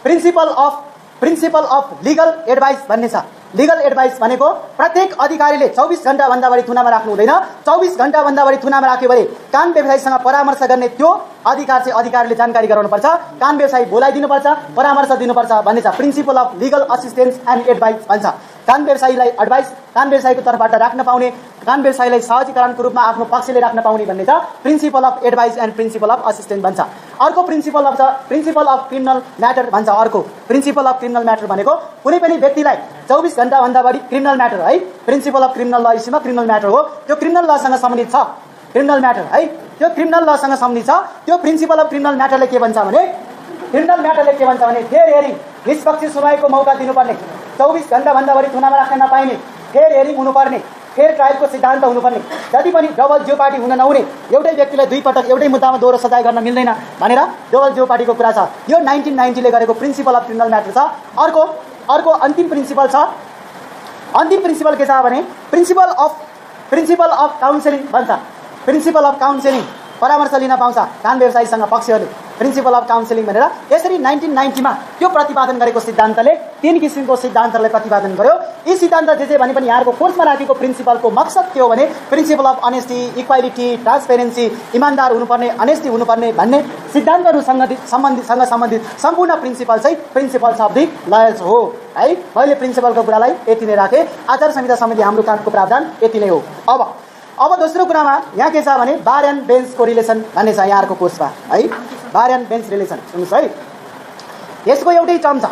principal of legal advice भन्ने छ। लिगल एडभाइस भनेको प्रत्येक अधिकारीले 24 घण्टा भन्दा बढी थुनामा राख्नु हुँदैन। 24 घण्टा भन्दा बढी थुनामा राख्यो भने कानुन व्यवसायीसँग परामर्श गर्ने त्यो अधिकार चाहिँ अधिकारीले जानकारी गराउनुपर्छ, कानुन व्यवसायी बोलाइदिनुपर्छ, परामर्श दिनुपर्छ भन्ने छ। Principal of legal assistance and advice भन्छ। कानुन व्यवसायीलाई एडभाइस कानुन व्यवसायीको तर्फबाट राख्न पाउने, कानुन व्यवसायीलाई सहजीकरणको रूपमा आफ्नो पक्षले राख्न पाउने भन्ने छ principal of advice and principal of assistance भन्छ। अर्को प्रिन्सिपल अफ क्रिमिनल म्याटर भन्छ। अर्को प्रिन्सिपल अफ क्रिमिनल म्याटर भनेको कुनै पनि व्यक्तिलाई 24 घण्टा भन्दा बढी क्रिमिनल म्याटर है, प्रिन्सिपल अफ क्रिमिनल ल इस्युमा क्रिमिनल म्याटर हो, त्यो क्रिमिनल लसँग सम्बन्धित छ, क्रिमिनल म्याटर है, त्यो क्रिमिनल लसँग सम्बन्धित छ। त्यो प्रिन्सिपल अफ क्रिमिनल म्याटरले के भन्छ भने फेयर हेरिङ, निष्पक्ष सुनवाईको मौका दिनुपर्ने, 24 घण्टा भन्दा बढी थुनामा राख्न नपाइने, फेयर हेरिङ हुनुपर्ने, फेयर ट्रायलको सिद्धान्त हुनुपर्ने, जति पनि डबल ज्योपार्टी हुन नहुने, एउटै व्यक्तिलाई दुई पटक एउटै मुद्दामा दोहोरो सजाय गर्न मिल्दैन भनेर डबल ज्योपार्टीको कुरा छ। यो 1990 ले गरेको प्रिन्सिपल अफ क्रिमिनल म्याटर छ। अर्को अन्तिम प्रिन्सिपल छ। अन्तिम प्रिन्सिपल के छ भने प्रिन्सिपल अफ काउन्सिलिङ भन्छ। प्रिन्सिपल अफ काउन्सिलिङ, परामर्श लिन पाउँछ कानुन व्यवसायीसँग पक्षहरूले, प्रिन्सिपल अफ काउन्सिलिङ भनेर। यसरी 1990 मा त्यो प्रतिपादन गरेको सिद्धान्तले 3 किसिमको सिद्धान्तलाई प्रतिपादन गर्यो। यी सिद्धान्त जे भने पनि यहाँको कोर्समा राखेको प्रिन्सिपलको मकसद के हो भने principal of honesty, equality, transparency, इमानदार हुनुपर्ने, अनेस्टी हुनुपर्ने भन्ने सिद्धान्तहरूसँग सम्बन्धित सम्पूर्ण प्रिन्सिपल चाहिँ प्रिन्सिपल्स अफ द लयर्स हो है। मैले प्रिन्सिपलको कुरालाई यति नै राखेँ। आचार संहिता सम्बन्धी हाम्रो कानुनको प्रावधान यति नै हो। अब दोस्रो कुरामा यहाँ के छ भने बार एन्ड बेन्चको रिलेसन भन्ने छ यहाँको कोर्समा है। बार एन्ड बेन्च रिलेसन सुन्नुहोस् है, यसको एउटै टर्म छ।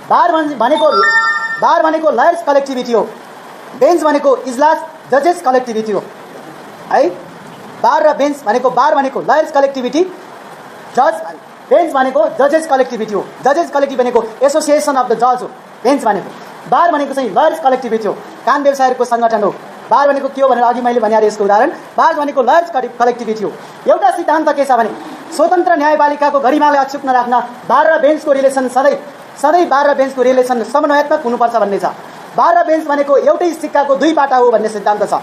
बार भनेको लयर्स कलेक्टिभिटी हो, बेन्च भनेको इजलास जजेस कलेक्टिभिटी हो है। बार र बेन्च भनेको बार भनेको लयर्स कलेक्टिभिटी, बेन्च भनेको जजेस कलेक्टिभिटी हो। जजेस कलेक्टिभ भनेको एसोसिएसन अफ द जज हो। बेन्च भनेको, बार भनेको चाहिँ लयर्स कलेक्टिभिटी हो, कानुन व्यवसायीहरूको सङ्गठन हो। बार भनेको के हो भनेर अघि मैले भने यसको उदाहरण, बार भनेको लयर्स कलेक्टिभिटी हो। एउटा सिद्धान्त के छ भने स्वतन्त्र न्यायपालिकाको गरिमालाई अक्षुण्ण राख्न बार र बेन्चको रिलेसन सधैँ बार र बेन्चको रिलेसन समन्वयात्मक हुनुपर्छ भन्ने छ। बार र बेन्च भनेको एउटै सिक्काको दुई पाटा हो भन्ने सिद्धान्त छ।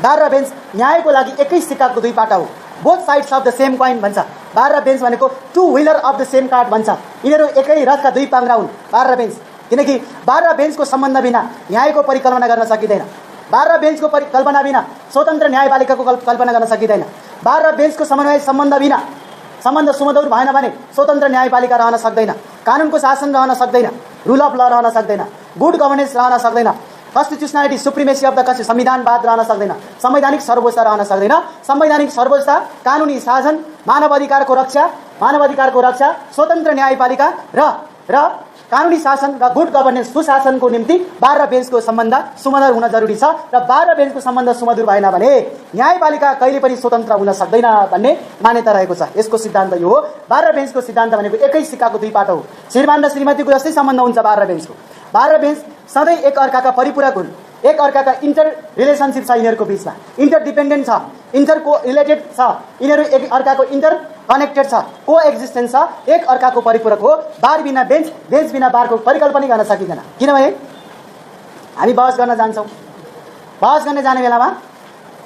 बार र बेन्च न्यायको लागि एकै सिक्काको दुई पाटा हो, both sides of the same coin भन्छ। बार र बेन्च भनेको two wheeler of the same card भन्छ। यिनीहरू एकै रथका दुई पाङ्ग्रा हुन् बार र बेन्च, किनकि बार र बेन्चको सम्बन्ध बिना न्यायको परिकल्पना गर्न सकिँदैन। बार र बेन्चको परिकल्पना बिना स्वतन्त्र न्यायपालिकाको कल्पना गर्न सकिँदैन। बार र बेन्चको समन्वय सम्बन्ध सुमधुर भएन भने स्वतन्त्र न्यायपालिका रहन सक्दैन, कानुनको शासन रहन सक्दैन, रुल अफ ल रहन सक्दैन, गुड गभर्नेन्स रहन सक्दैन, constitutionality supremacy of the constitution संविधानवाद रहन सक्दैन, संवैधानिक सर्वोच्चता रहन सक्दैन। संवैधानिक सर्वोच्चता, कानुनी शासन, मानव अधिकारको रक्षा, स्वतन्त्र न्यायपालिका र कानुनी शासन र गुड गभर्नेन्स सुशासनको निम्ति बार र बेन्चको सम्बन्ध सुमधुर हुन जरुरी छ। र बार र बेन्चको सम्बन्ध सुमधुर भएन भने न्यायपालिका कहिले पनि स्वतन्त्र हुन सक्दैन भन्ने मान्यता रहेको छ। यसको सिद्धान्त यो हो। बार र बेन्चको सिद्धान्त भनेको एकै सिक्काको दुई पाटो हो। श्रीमान र श्रीमतीको जस्तै सम्बन्ध हुन्छ बार र बेन्चको। बार र बेन्च सधैँ एक अर्काका परिपूरक हुन्, एक अर्काका इन्टर रिलेसनसिप छ यिनीहरूको बिचमा, इन्टरडिपेन्डेन्ट छ, इन्टर को रिलेटेड छ, यिनीहरू एक अर्काको इन्टर कनेक्टेड छ, को एक्जिस्टेन्स छ, एक अर्काको परिपूरक हो। बार बिना बेन्च, बेन्च बिना बारको परिकल्पना गर्न सकिँदैन। किनभने हामी बहस गर्न जान्छौँ, बहस गर्ने जाने बेलामा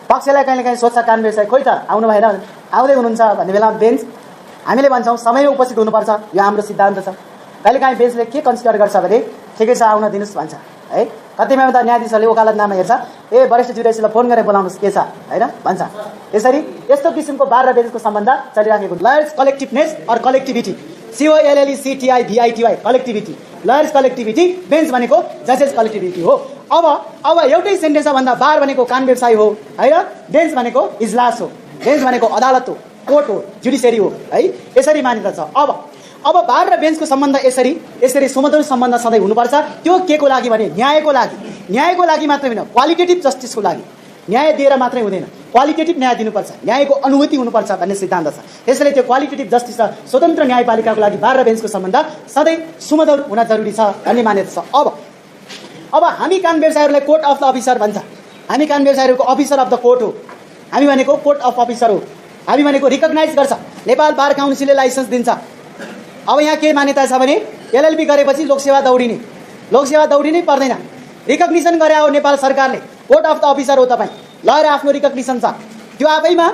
पक्षलाई कहिलेकाहीँ सोध्छ कानुन व्यवसायी खोइ त आउनु भएन, आउँदै हुनुहुन्छ भन्ने बेलामा बेन्च हामीले भन्छौँ समयमा उपस्थित हुनुपर्छ, यो हाम्रो सिद्धान्त छ। कहिलेकाहीँ बेन्चले के कन्सिडर गर्छ भने ठिकै छ आउन दिनुहोस् भन्छ है। कतिमा त न्यायाधीशहरूले वकालतनामा हेर्छ, ए वरिष्ठ जुडिसियललाई फोन गरेर बोलाउनुहोस् के छ होइन भन्छ। यसरी यस्तो किसिमको बार र बेन्चको सम्बन्ध चलिराखेको। Lawyers collectiveness or collectivity, COLLECTIVITY collectivity, lawyers collectivity, bench भनेको जजेस कलेक्टिभिटी हो। अब एउटै सेन्टेन्समा भन्दा बार भनेको कान व्यवसाय हो होइन, बेन्च भनेको इजलास हो, बेन्च भनेको अदालत हो, कोर्ट हो, जुडिसियरी हो है। यसरी मान्यता छ। अब बार र बेन्चको सम्बन्ध यसरी सुमधुर सम्बन्ध सधैँ हुनुपर्छ। त्यो के को लागि भने न्यायको लागि मात्रै होइन, क्वालिटेटिभ जस्टिसको लागि। न्याय दिएर मात्रै हुँदैन, क्वालिटेटिभ न्याय दिनुपर्छ, न्यायको अनुभूति हुनुपर्छ भन्ने सिद्धान्त छ। त्यसैले त्यो क्वालिटेटिभ जस्टिस र स्वतन्त्र न्यायपालिकाको लागि बार र बेन्चको सम्बन्ध सधैँ सुमधुर हुन जरुरी छ भन्ने मान्यता छ। अब हामी कान व्यवसायीहरूलाई कोर्ट अफ द अफिसर भन्छ। हामी कान व्यवसायीहरूको अफिसर अफ द कोर्ट हो, हामी भनेको कोर्ट अफ अफिसर हो। हामी भनेको रिकग्नाइज गर्छ, नेपाल बार काउन्सिलले लाइसेन्स दिन्छ। अब यहाँ के मान्यता छ भने LLB गरेपछि लोकसेवा दौडिनै पर्दैन। रिकग्निसन गरे हो नेपाल सरकारले, कोर्ट अफ द अफिसर हो तपाईँ, लयर आफ्नो रिकग्निसन छ। त्यो आफैमा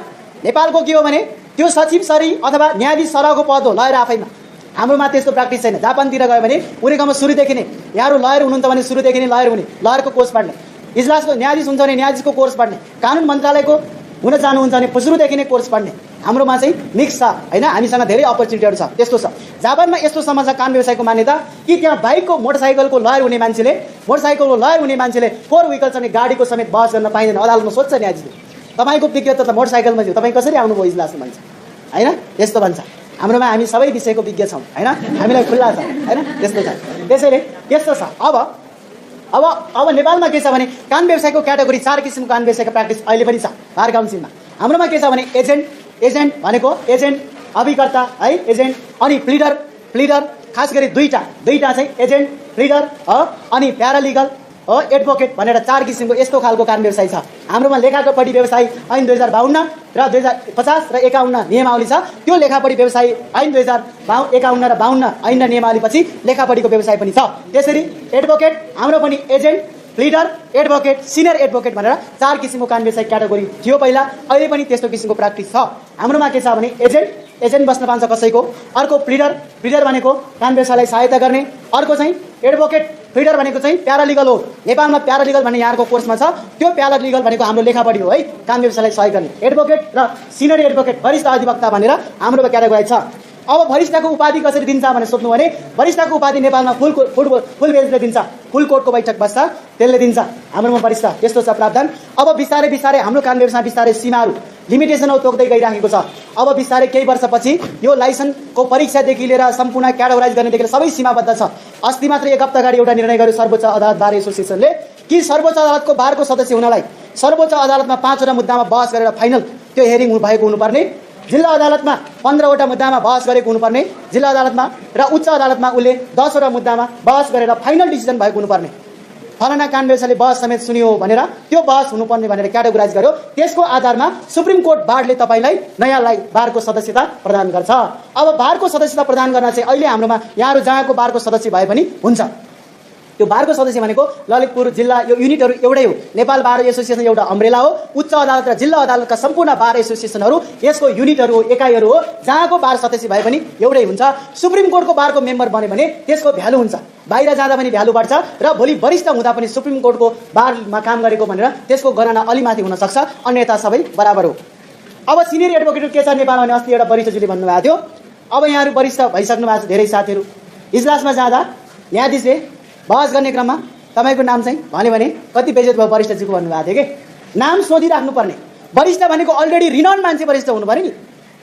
नेपालको के हो भने त्यो सचिव सरी अथवा न्यायाधीश सरहको पद हो लयर आफैमा। हाम्रोमा त्यस्तो प्र्याक्टिस छैन। जापानतिर गयो भने उनीहरूकोमा सुरुदेखि नै यहाँहरू लयर हुनुहुन्छ भने सुरुदेखि नै लयर हुने, लयरको कोर्स पढ्ने, इजलासको न्यायाधीश हुन्छ भने न्यायाधीशको कोर्स पढ्ने, कानुन मन्त्रालयको हुन चाहनुहुन्छ भने सुरुदेखि नै कोर्स पढ्ने। हाम्रोमा चाहिँ मिक्स छ होइन, हामीसँग धेरै अपर्च्युनिटीहरू छ। त्यस्तो छ। जापानमा यस्तो समझ छ कान व्यवसायको मान्यता कि त्यहाँ बाइकको मोटरसाइकलको लयर हुने मान्छेले, मोटरसाइकलको लयर हुने मान्छेले 4 व्हीकल चाहिँ गाडीको समेत बहस गर्न पाइँदैन। अदालतमा सोध्छ न्यायाधीशले, तपाईँको विज्ञता त मोटरसाइकलमा थियो, तपाईँ कसरी आउनुभयो इजलासमा भन्छ होइन, त्यस्तो भन्छ। हाम्रोमा हामी सबै विषयको विज्ञ छौँ होइन, हामीलाई खुल्ला छ होइन, त्यस्तो छ। त्यसैले यस्तो छ। अब नेपालमा के छ भने कान व्यवसायको क्याटेगोरी 4 किसिमको कान व्यवसायको प्र्याक्टिस अहिले पनि छ बार काउन्सिलमा। हाम्रोमा के छ भने एजेन्ट भनेको एजेन्ट अभिकर्ता है, एजेन्ट अनि प्लिडर खास गरी दुईटा चाहिँ एजेन्ट प्लिडर अनि प्यारालिगल एडभोकेट भनेर 4 किसिमको यस्तो खालको कान व्यवसाय छ। हाम्रोमा लेखापढी व्यवसाय ऐन 2052 र 2050 र 51 नियमावली छ। त्यो लेखापढी व्यवसाय ऐन 2051 र 52 ऐन र नियमावलीपछि लेखापढीको व्यवसाय पनि छ। त्यसरी एडभोकेट हाम्रो पनि एजेन्ट, प्लिडर, एडभोकेट, सिनियर एडभोकेट भनेर 4 किसिमको कान व्यवसाय क्याटेगोरी थियो पहिला, अहिले पनि त्यस्तो किसिमको प्र्याक्टिस छ। हाम्रोमा के छ भने एजेन्ट बस्न पाउँछ कसैको, अर्को प्लिडर भनेको कान व्यवसायलाई सहायता गर्ने, अर्को चाहिँ एडभोकेट, प्लिडर भनेको चाहिँ प्यारालिगल हो। नेपालमा प्यारालिगल भन्ने यहाँको कोर्समा छ। त्यो प्यारालिगल भनेको हाम्रो लेखापढी हो है, कान व्यवसायलाई सहयोग गर्ने। एडभोकेट र सिनियर एडभोकेट वरिष्ठ अधिवक्ता भनेर हाम्रोमा क्याटेगोराइज छ। अब वरिष्ठको उपाधि कसरी दिन्छ भनेर सोध्नु भने वरिष्ठको उपाधि नेपालमा फुल बेन्चले दिन्छ, फुल कोर्टको बैठक बस्छ त्यसले दिन्छ। हाम्रोमा वरिष्ठ त्यस्तो छ प्रावधान। अब बिस्तारै हाम्रो कान व्यवसाय बिस्तारै सीमाहरू लिमिटेसनहरू तोक्दै गइराखेको छ। अब बिस्तारै केही वर्षपछि यो लाइसेन्सको परीक्षादेखि लिएर सम्पूर्ण क्याटेगोराइज गर्नेदेखि लिएर सबै सीमाबद्ध छ। अस्ति मात्र 1 हप्ता अगाडि एउटा निर्णय गर्यो सर्वोच्च अदालत बार एसोसिएसनले कि सर्वोच्च अदालतको बारको सदस्य हुनलाई सर्वोच्च अदालतमा 5वटा मुद्दामा बहस गरेर फाइनल त्यो हेरिङ भएको हुनुपर्ने, जिल्ला अदालतमा 15वटा मुद्दामा बहस गरेको हुनुपर्ने जिल्ला अदालतमा, र उच्च अदालतमा उसले 10वटा मुद्दामा बहस गरेर फाइनल डिसिजन भएको हुनुपर्ने। फलाना कान व्यवसायले बहस समेत सुनियो भनेर त्यो बहस हुनुपर्ने भनेर क्याटेगोराइज गर्यो। त्यसको आधारमा सुप्रिम कोर्ट बारले तपाईँलाई नयाँ बारको सदस्यता प्रदान गर्छ। अब बारको सदस्यता प्रदान गर्न चाहिँ अहिले हाम्रोमा यहाँहरू जहाँको बारको सदस्य भए पनि हुन्छ। त्यो बारको सदस्य भनेको ललितपुर जिल्ला यो युनिटहरू एउटै हो। नेपाल बार एसोसिएसन एउटा अम्ब्रेला हो। उच्च अदालत र जिल्ला अदालतका सम्पूर्ण बार एसोसिएसनहरू यसको युनिटहरू हो, एकाइहरू हो। जहाँको बार सदस्य भए पनि एउटै हुन्छ। सुप्रिम कोर्टको बारको मेम्बर बन्यो भने त्यसको भ्यालु हुन्छ, बाहिर जाँदा पनि भ्यालु बढ्छ र भोलि वरिष्ठ हुँदा पनि सुप्रिम कोर्टको बारमा काम गरेको भनेर त्यसको गणना अलि माथि हुन सक्छ, अन्यथा सबै बराबर हो। अब सिनियर एडभोकेट के छ नेपालमा भने अस्ति एउटा वरिष्ठजीले भन्नुभएको थियो। अब यहाँहरू वरिष्ठ भइसक्नु भएको छ धेरै साथीहरू। इजलासमा जाँदा न्यायाधीशले बहस गर्ने क्रममा तपाईँको नाम चाहिँ भन्यो भने कति बेजेत भयो वरिष्ठजीको भन्नुभएको थियो कि नाम सोधिराख्नु पर्ने। वरिष्ठ भनेको अलरेडी रिनाउन्ड मान्छे वरिष्ठ हुनु पर्यो नि,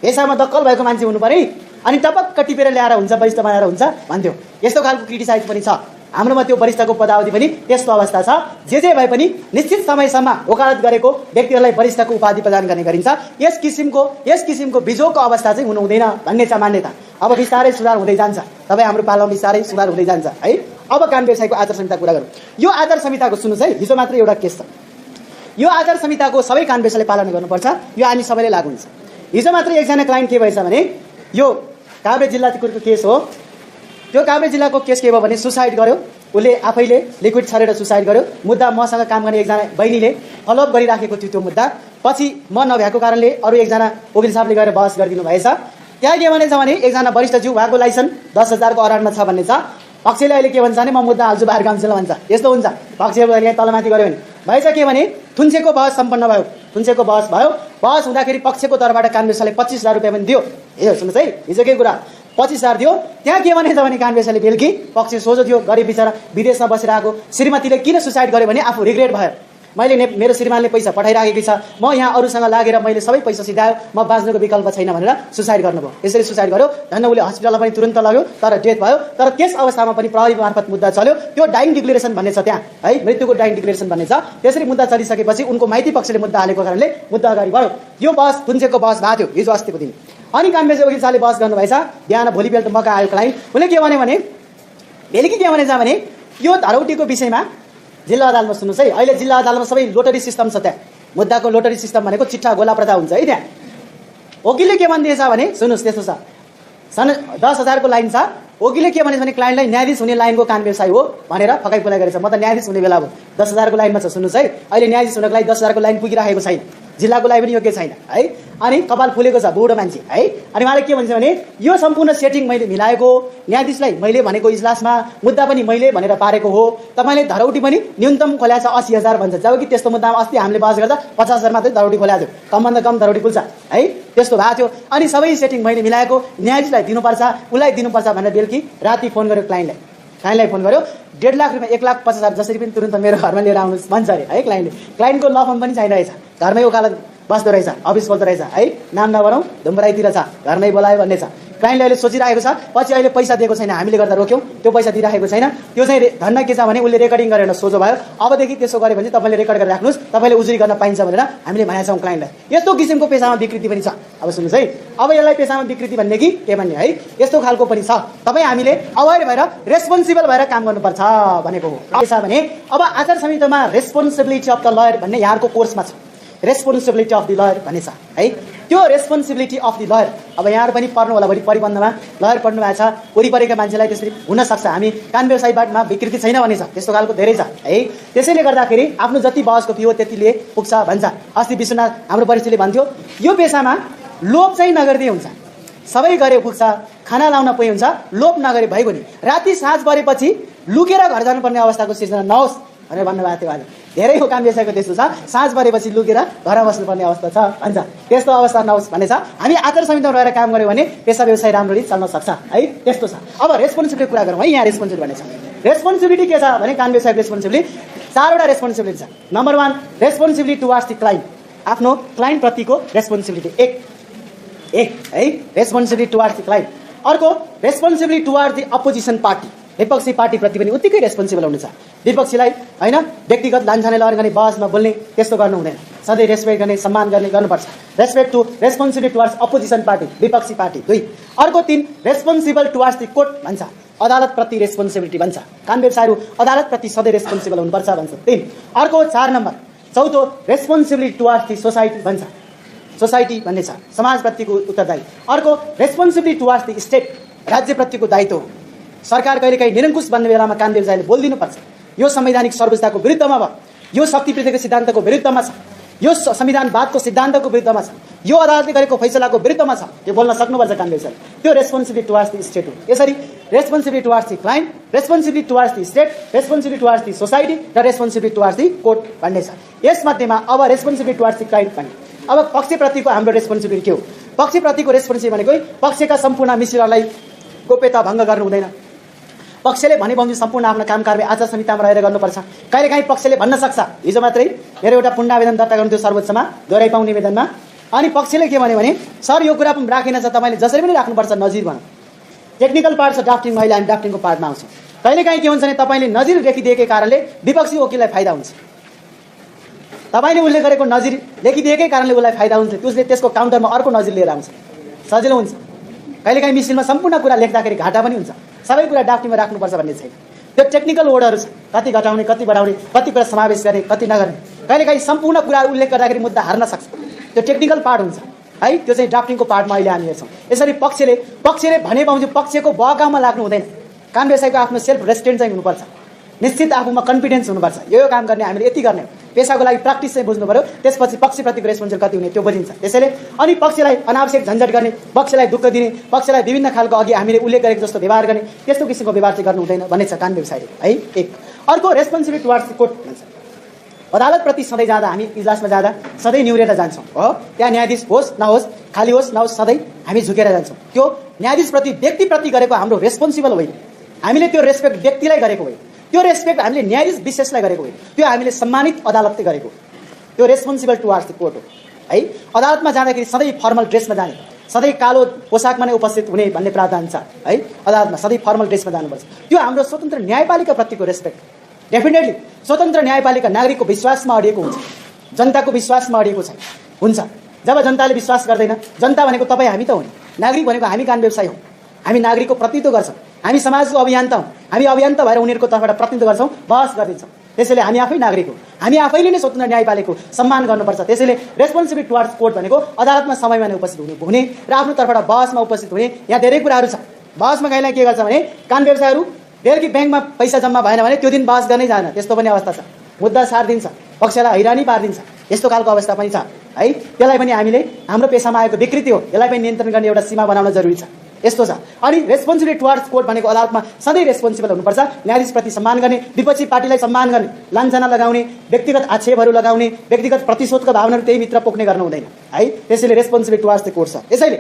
पेसामा दक्कल भएको मान्छे हुनु पर्यो नि, अनि टपक्क टिपेर ल्याएर हुन्छ वरिष्ठ बनाएर हुन्छ भन्थ्यो। यस्तो खालको क्रिटिसाइज पनि छ। हाम्रोमा त्यो वरिष्ठको पदावधि पनि त्यस्तो अवस्था छ। जे भए पनि निश्चित समयसम्म वकालत गरेको व्यक्तिहरूलाई वरिष्ठको उपाधि प्रदान गर्ने गरिन्छ। यस किसिमको बिजोगको अवस्था चाहिँ हुनु हुँदैन भन्ने छ मान्यता। अब बिस्तारै सुधार हुँदै जान्छ, तपाईँ हाम्रो पालामा बिस्तारै सुधार हुँदै जान्छ है। अब कान व्यवसायको आचार संहिता कुरा गरौँ। यो आचार संहिताको सुन्नुहोस् है, हिजो मात्र एउटा केस छ। यो आचार संहिताको सबै कान व्यवसायले पालना गर्नुपर्छ, यो हामी सबैले लागू हुन्छ। हिजो मात्र एकजना क्लाइन्ट के भएछ भने यो काभ्रे जिल्लाको केस हो। त्यो काभ्रे जिल्लाको केस के भयो भने सुसाइड गर्यो, उसले आफैले लिक्विड छरेर सुसाइड गर्यो। मुद्दा मसँग काम गर्ने एकजना बहिनीले फलोअप गरिराखेको थियो त्यो मुद्दा। पछि म नभएको कारणले अरू एकजना वकिल साहबले गएर बहस गरिदिनु भएछ। त्यहाँ के भनेछ भने एकजना वरिष्ठज्यू उहाँको लाइसेन्स 10,000 को अराउन्डमा छ भन्ने छ। पक्षले अहिले के भन्छ भने म मुद्दा हाल्छु बाहिर काउन्सिल भन्छ। यस्तो हुन्छ पक्षले कहिले तलमाथि गर्यो भने भएछ के भने थुन्सेको बहस सम्पन्न भयो। थुन्सेको बहस भयो। बहस हुँदाखेरि पक्षको तर्फबाट काङ्ग्रेसले 25,000 रुपियाँ पनि दियो। हिजो सुन्नुहोस् है, हिजोकै कुरा 25,000 दियो। त्यहाँ के भनेछ भने काङ्ग्रेसले बेलुकी पक्ष सोझो थियो, गरिब बिचरा विदेशमा बसेर आएको, श्रीमतीले किन सुसाइड गर्यो भने आफू रिग्रेट भयो। मैले मेरो श्रीमानले पैसा पठाइराखेकी छ, म यहाँ अरूसँग लागेर मैले सबै पैसा सिधायो, म बाँच्नुको विकल्प छैन भनेर सुसाइड गर्नुभयो। यसरी सुसाइड गर्यो, झन् उसले हस्पिटलमा पनि तुरन्त लग्यो, तर डेथ भयो। तर त्यस अवस्थामा पनि प्रहरी मार्फत मुद्दा चल्यो। त्यो डाइङ डिक्लेरेसन भन्ने छ त्यहाँ है, मृत्युको डाइङ डिक्लेरेसन भन्ने छ। त्यसरी मुद्दा चलिसकेपछि उनको माइती पक्षले मुद्दा हालेको कारणले मुद्दा अगाडि बढ्यो। यो बहस थुन्सेको बहस भएको थियो हिजो अस्तिको दिन। अनि काङ्ग्रेस वकिल साहबले बहस गर्नुभएछ। बिहान भोलि बेलुका मौका आयो क्लाइन्ट, उसले के भने बेलुकी के भनेछ भने यो धरौटीको विषयमा जिल्ला अदालतमा सुन्नुहोस् है, अहिले जिल्ला अदालतमा सबै लोटरी सिस्टम छ। त्यहाँ मुद्दाको लोटरी सिस्टम भनेको चिट्ठा गोला प्रथा हुन्छ है। त्यहाँ वकिलले के भनिदिएछ भने सुन्नुहोस्, त्यस्तो छ 10,000 को लाइन छ। वकिलले के भनेछ भने क्लाइन्टलाई न्यायाधीश हुने लाइनको काम व्यवसाय हो भनेर फकाइ पुलाइ गरेछ। म त न्यायाधीश हुने बेला हो 10,000 को लाइनमा छ। सुन्नुहोस् है, अहिले न्यायाधीश हुनको लागि 10,000 को लाइन पुगिरहेको छैन, जिल्लाको लागि पनि योग्य छैन है। अनि कपाल फुलेको छ बुढो मान्छे है। अनि उहाँले के भन्छ भने यो सम्पूर्ण सेटिङ मैले मिलाएको, न्यायाधीशलाई मैले भनेको इजलासमा मुद्दा पनि मैले भनेर पारेको हो। तपाईँले धरौटी पनि न्यूनतम खोल्या छ 80,000 भन्छ, जबकि त्यस्तो मुद्दामा अस्ति हामीले बहस गर्दा 50,000 मात्रै धरौटी खोल्या थियो, कमभन्दा कम धरौटी खुल्छ है। त्यस्तो भएको थियो। अनि सबै सेटिङ मैले मिलाएको, न्यायाधीशलाई दिनुपर्छ, उसलाई दिनुपर्छ भनेर बेलुकी राति फोन गर्यो क्लाइन्टलाई फोन गर्यो। 1.5 लाख रुपियाँ 1,50,000 जसरी पनि तुरन्त मेरो घरमा लिएर आउनुहोस् भन्छ अरे है क्लाइन्टले। क्लाइन्टको ल फर्म पनि छैन रहेछ, घरमै उकालो बस्दो रहेछ, अफिस बोल्दो रहेछ है। नाम नबनाऊ, धुम्राईतिर छ, घरमै बोलायो भन्ने छ। क्लाइन्टले अहिले सोचिरहेको छ, पछि अहिले पैसा दिएको छैन, हामीले गर्दा रोक्यौँ, त्यो पैसा दिइराखेको छैन। त्यो चाहिँ धन्न के छ भने उसले रेकर्डिङ गरेर सोझो भयो। अबदेखि त्यसो गऱ्यो भने तपाईँले रेकर्ड गरेर राख्नुहोस्, तपाईँले उजुरी गर्न पाइन्छ भनेर हामीले भनेका छौँ क्लाइन्टलाई। यस्तो किसिमको पेसामा विकृति पनि छ। अब सुन्नुहोस् है, अब यसलाई पेसामा विकृति भन्ने कि के भन्ने है, यस्तो खालको पनि छ। तपाईँ हामीले अवेर भएर रेस्पोन्सिबल भएर काम गर्नुपर्छ भनेको हो। के छ भने अब आचार संहितामा रेस्पोन्सिबिलिटी अफ द लयर भन्ने यहाँको कोर्समा छ। रेस्पोन्सिबिलिटी अफ द लयर भन्ने छ है। त्यो रेस्पोन्सिबिलिटी अफ द लयर अब यहाँहरू पनि पढ्नु होला, भोलि परिबन्धमा लयर पढ्नु भएको छ, वरिपरिका मान्छेलाई त्यसरी हुनसक्छ। हामी कान व्यवसायमा विकृति छैन भन्ने छ, त्यस्तो खालको धेरै छ है। त्यसैले गर्दाखेरि आफ्नो जति बहसको फी हो त्यतिले पुग्छ भन्छ। अस्ति विश्वनाथ हाम्रो परिचयले भन्थ्यो यो पेसामा लोभ चाहिँ नगर्दै हुन्छ, सबै गरे पुग्छ, खाना लाउन पुगे हुन्छ, लोभ नगरे भइगयो नि। राति साँझ परेपछि लुकेर घर जानुपर्ने अवस्थाको सिर्जना नहोस् भनेर भन्नुभएको थियो। अहिले धेरै हो काम व्यवसायको त्यस्तो छ, साँझ परेपछि लुकेर घर बस्नुपर्ने अवस्था छ भन्छ। त्यस्तो अवस्था नहोस् भन्ने छ। हामी आचार संहितामा रहेर काम गऱ्यौँ भने पेसा व्यवसाय राम्ररी चल्न सक्छ है। त्यस्तो छ। अब रेस्पोन्सिबिलिटी कुरा गरौँ है। यहाँ रेस्पोन्सिबिलिटी भन्ने छ। रेस्पोन्सिबिलिटी के छ भने काम व्यवसायको रेस्पोन्सिबिलिटी 4वटा रेस्पोन्सिबिलिटी छ। Number 1 responsibility towards the client, आफ्नो क्लाइन्ट प्रतिको रेस्पोन्सिबिलिटी एक है, रेस्पोन्सिबिलिटी टुवार्ड्स द क्लाइन्ट। अर्को responsibility towards the opposition party, विपक्षी पार्टीप्रति पनि उत्तिकै रेस्पोन्सिबल हुनु छ। विपक्षीलाई होइन व्यक्तिगत लान्छाने लहर गर्ने, बहसमा बोल्ने त्यस्तो गर्नु हुँदैन, सधैँ रेस्पेक्ट गर्ने, सम्मान गर्ने गर्नुपर्छ। Respect to responsibility towards opposition party, विपक्षी पार्टी 2। अर्को 3 रेस्पोन्सिबल टुवार्ड्स द कोर्ट भन्छ, अदालतप्रति रेस्पोन्सिबिलिटी भन्छ। काम व्यवसायहरू अदालतप्रति सधैँ रेस्पोन्सिबल हुनुपर्छ भन्छ 3। अर्को 4 नम्बर चौथो रेस्पोन्सिबिलिटी टुवार्ड्स द सोसाइटी भन्छ, सोसाइटी भन्ने छ, समाजप्रतिको उत्तरदायी। अर्को रेस्पोन्सिबिलिटी टुवार्ड्स द स्टेट, राज्यप्रतिको दायित्व। सरकार कहिलेकाहीँ निरङ्कुश बन्ने बेलामा काम व्यवसायले बोलिदिनुपर्छ। यो संवैधानिक सर्वोच्चताको विरुद्धमा भयो, यो शक्तिप्रतिको सिद्धान्तको विरुद्धमा छ, यो संविधानवादको सिद्धान्तको विरुद्धमा छ, यो अदालतले गरेको फैसलाको विरुद्धमा छ। यो बोल्न सक्नुपर्छ काम व्यवसायले। त्यो रेस्पोन्सिबिलिटी टुवार्ड्स द स्टेट हो। यसरी responsibility towards the client, responsibility towards the state, responsibility towards the society र रेस्पोन्सिबिलिटी टुवार्ड्स द कोर्ट भन्ने छ। यसमध्येमा अब रेस्पोन्सिबिलिटी टुवार्ड्स द क्लाइन्ट भन्ने, अब पक्षप्रतिको हाम्रो रेस्पोन्सिबिलिटी के हो? पक्षप्रतिको रेस्पोन्सिबिलिटी भनेको पक्षका सम्पूर्ण मिश्रलाई गोप्यता भङ्ग गर्नु हुँदैन। पक्षले भने बमोजिम सम्पूर्ण आफ्नो काम कारबाही आचार संहितामा रहेर गर्नुपर्छ। कहिलेकाहीँ पक्षले भन्न सक्छ, हिजो मात्रै मेरो एउटा पुनरावेदन दर्ता गर्नु थियो सर्वोच्चमा दोहोऱ्याइ पाउने निवेदनमा, अनि पक्षले के भन्यो भने सर यो कुरा पनि राखेन छ, तपाईँले जसरी पनि राख्नुपर्छ नजिर भनौँ। टेक्निकल पार्ट छ ड्राफ्टिङ, अहिले हामी ड्राफ्टिङको पार्टमा आउँछौँ। कहिलेकाहीँ के हुन्छ भने तपाईँले नजिर लेखिदिएकै कारणले विपक्षी वकिललाई फाइदा हुन्छ, तपाईँले उल्लेख गरेको नजिर लेखिदिएकै कारणले उसलाई फाइदा हुन्छ, उसले त्यसको काउन्टरमा अर्को नजिर लिएर आउँछ, सजिलो हुन्छ। कहिलेकाहीँ मिसिनमा सम्पूर्ण कुरा लेख्दाखेरि घाटा पनि हुन्छ, सबै कुरा ड्राफ्टिङमा राख्नुपर्छ भन्ने छैन। त्यो टेक्निकल वर्डहरू छ, कति घटाउने, कति बढाउने, कति कुरा समावेश गर्ने, कति नगर्ने। कहिलेकाहीँ सम्पूर्ण कुरा उल्लेख गर्दाखेरि मुद्दा हार्न सक्छ, त्यो टेक्निकल पार्ट हुन्छ है। त्यो चाहिँ ड्राफ्टिङको पार्टमा अहिले हामी हेर्छौँ। यसरी पक्षले भने बमोजिम पक्षको बहकाउमा लाग्नु हुँदैन। काम व्यवसायको आफ्नो सेल्फ रेस्ट्रेन्ट चाहिँ हुनुपर्छ। निश्चित आफूमा कन्फिडेन्स हुनुपर्छ। यो काम गर्ने हामीले यति गर्ने पेसाको लागि प्र्याक्टिस चाहिँ बुझ्नु पर्यो। त्यसपछि पक्षप्रतिको रेस्पोन्सिबल कति हुने त्यो बुझिन्छ। त्यसैले अनि पक्षलाई अनावश्यक झन्झट गर्ने, पक्षलाई दुःख दिने, पक्षलाई विभिन्न खालको अघि हामीले उल्लेख गरेको जस्तो व्यवहार गर्ने, त्यस्तो किसिमको व्यवहार चाहिँ गर्नु हुँदैन भन्ने छ कानुन व्यवसायले है। एक अर्को रेस्पोन्सिबिलिटी टुवार्ड्स कोर्ट भन्छ। अदालतप्रति सधैँ जाँदा हामी इजलासमा जाँदा सधैँ निहुरेर जान्छौँ हो। त्यहाँ न्यायाधीश होस् नहोस्, खाली होस् नहोस्, सधैँ हामी झुकेर जान्छौँ। त्यो न्यायाधीशप्रति व्यक्तिप्रति गरेको हाम्रो रेस्पोन्सिबल होइन। हामीले त्यो रेस्पेक्ट व्यक्तिलाई गरेको होइन, त्यो रेस्पेक्ट हामीले न्यायाधीश विशेषलाई गरेको होइन, त्यो हामीले सम्मानित अदालतले गरेको। त्यो रेस्पोन्सिबल टुवार्ड्स द कोर्ट हो है। अदालतमा जाँदाखेरि सधैँ फर्मल ड्रेसमा जाने, सधैँ कालो पोसाकमा नै उपस्थित हुने भन्ने प्रावधान छ है। अदालतमा सधैँ फर्मल ड्रेसमा जानुपर्छ। त्यो हाम्रो स्वतन्त्र न्यायपालिकाप्रतिको रेस्पेक्ट। डेफिनेटली स्वतन्त्र न्यायपालिका नागरिकको विश्वासमा अडिएको हुन्छ, जनताको विश्वासमा अडिएको छैन हुन्छ। जब जनताले विश्वास गर्दैन, जनता भनेको तपाईँ हामी त हो नि, नागरिक भनेको हामी कानुन व्यवसायी हौँ, हामी नागरिकको प्रतिनिधित्व गर्छौँ, हामी समाजको अभियन्ता हौँ, हामी अभियन्ता भएर उनीहरूको तर्फबाट प्रतिनिधित्व गर्छौँ, बहस गरिदिन्छौँ। त्यसैले हामी आफै नागरिक हो, हामी आफैले नै स्वतन्त्र न्यायपालिकाको सम्मान गर्नुपर्छ। त्यसैले रेस्पोन्सिबिलिटी टुवार्ड्स कोर्ट भनेको अदालतमा समयमा नै उपस्थित हुने र आफ्नो तर्फबाट बहसमा उपस्थित हुने। यहाँ धेरै कुराहरू छ। बहसमा कहिलेकाहीँ के गर्छ भने कानुन व्यवसायहरू बेलुकी ब्याङ्कमा पैसा जम्मा भएन भने त्यो दिन बहस गर्नै जान, त्यस्तो पनि अवस्था छ। मुद्दा सारिदिन्छ, पक्षलाई हैरानी पारिदिन्छ, यस्तो खालको अवस्था पनि छ है। त्यसलाई पनि हामीले हाम्रो पेसामा आएको विकृति हो, यसलाई पनि नियन्त्रण गर्ने एउटा सीमा बनाउन जरुरी छ। यस्तो छ। अनि रेस्पोन्सिबिलिटी टुवार्ड्स कोर्ट भनेको अदालतमा सधैँ रेस्पोन्सिबल हुनुपर्छ, न्यायाधीशप्रति सम्मान गर्ने, विपक्षी पार्टीलाई सम्मान गर्ने, लाञ्छना लगाउने, व्यक्तिगत आक्षेपहरू लगाउने, व्यक्तिगत प्रतिशोधको भावनाहरू त्यही भित्र पोख्ने गर्नु हुँदैन है। त्यसैले रेस्पोन्सिबिलिटी टुवार्ड्स द कोर्ट छ। यसैले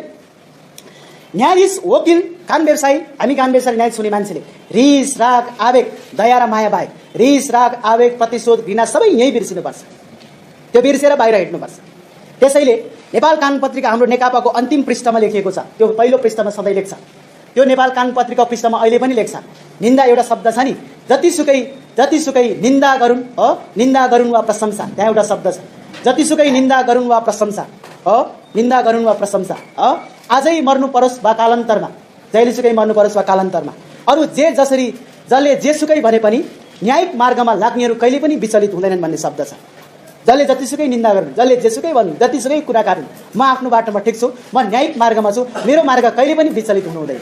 न्यायाधीश, वकिल, कानुन व्यवसायी, हामी कानुन व्यवसायी न्यायाधीश हुने मान्छेले रिस राग आवेग दया र माया बाहेक रिस राग आवेग प्रतिशोध घृणा सबै यहीँ बिर्सिनुपर्छ, त्यो बिर्सेर बाहिर हिँड्नुपर्छ। त्यसैले नेपाल कानुन पत्रिका हाम्रो नेकपाको अन्तिम पृष्ठमा लेखिएको छ, त्यो पहिलो पृष्ठमा सधैँ लेख्छ। त्यो नेपाल कानुन पत्रिका पृष्ठमा अहिले पनि लेख्छ, निन्दा एउटा शब्द छ नि, जतिसुकै निन्दा गरून् हो, निन्दा गरून् वा प्रशंसा, त्यहाँ एउटा शब्द छ, जतिसुकै निन्दा गरून् वा प्रशंसा हो, निन्दा गरून् वा प्रशंसा हो। आजै मर्नु परोस् वा कालान्तरमा, जहिलेसुकै मर्नु परोस् वा कालान्तरमा, अरू जे जसरी जसले जेसुकै भने पनि न्यायिक मार्गमा लाग्नेहरू कहिले पनि विचलित हुँदैनन् भन्ने शब्द छ। जसले जतिसुकै निन्दा गर्नु, जसले जेसुकै भन्नु, जतिसुकै कुरा काट्नु, म आफ्नो बाटोमा ठिक छु, म न्यायिक मार्गमा छु, मेरो मार्ग कहिले पनि विचलित हुनु हुँदैन।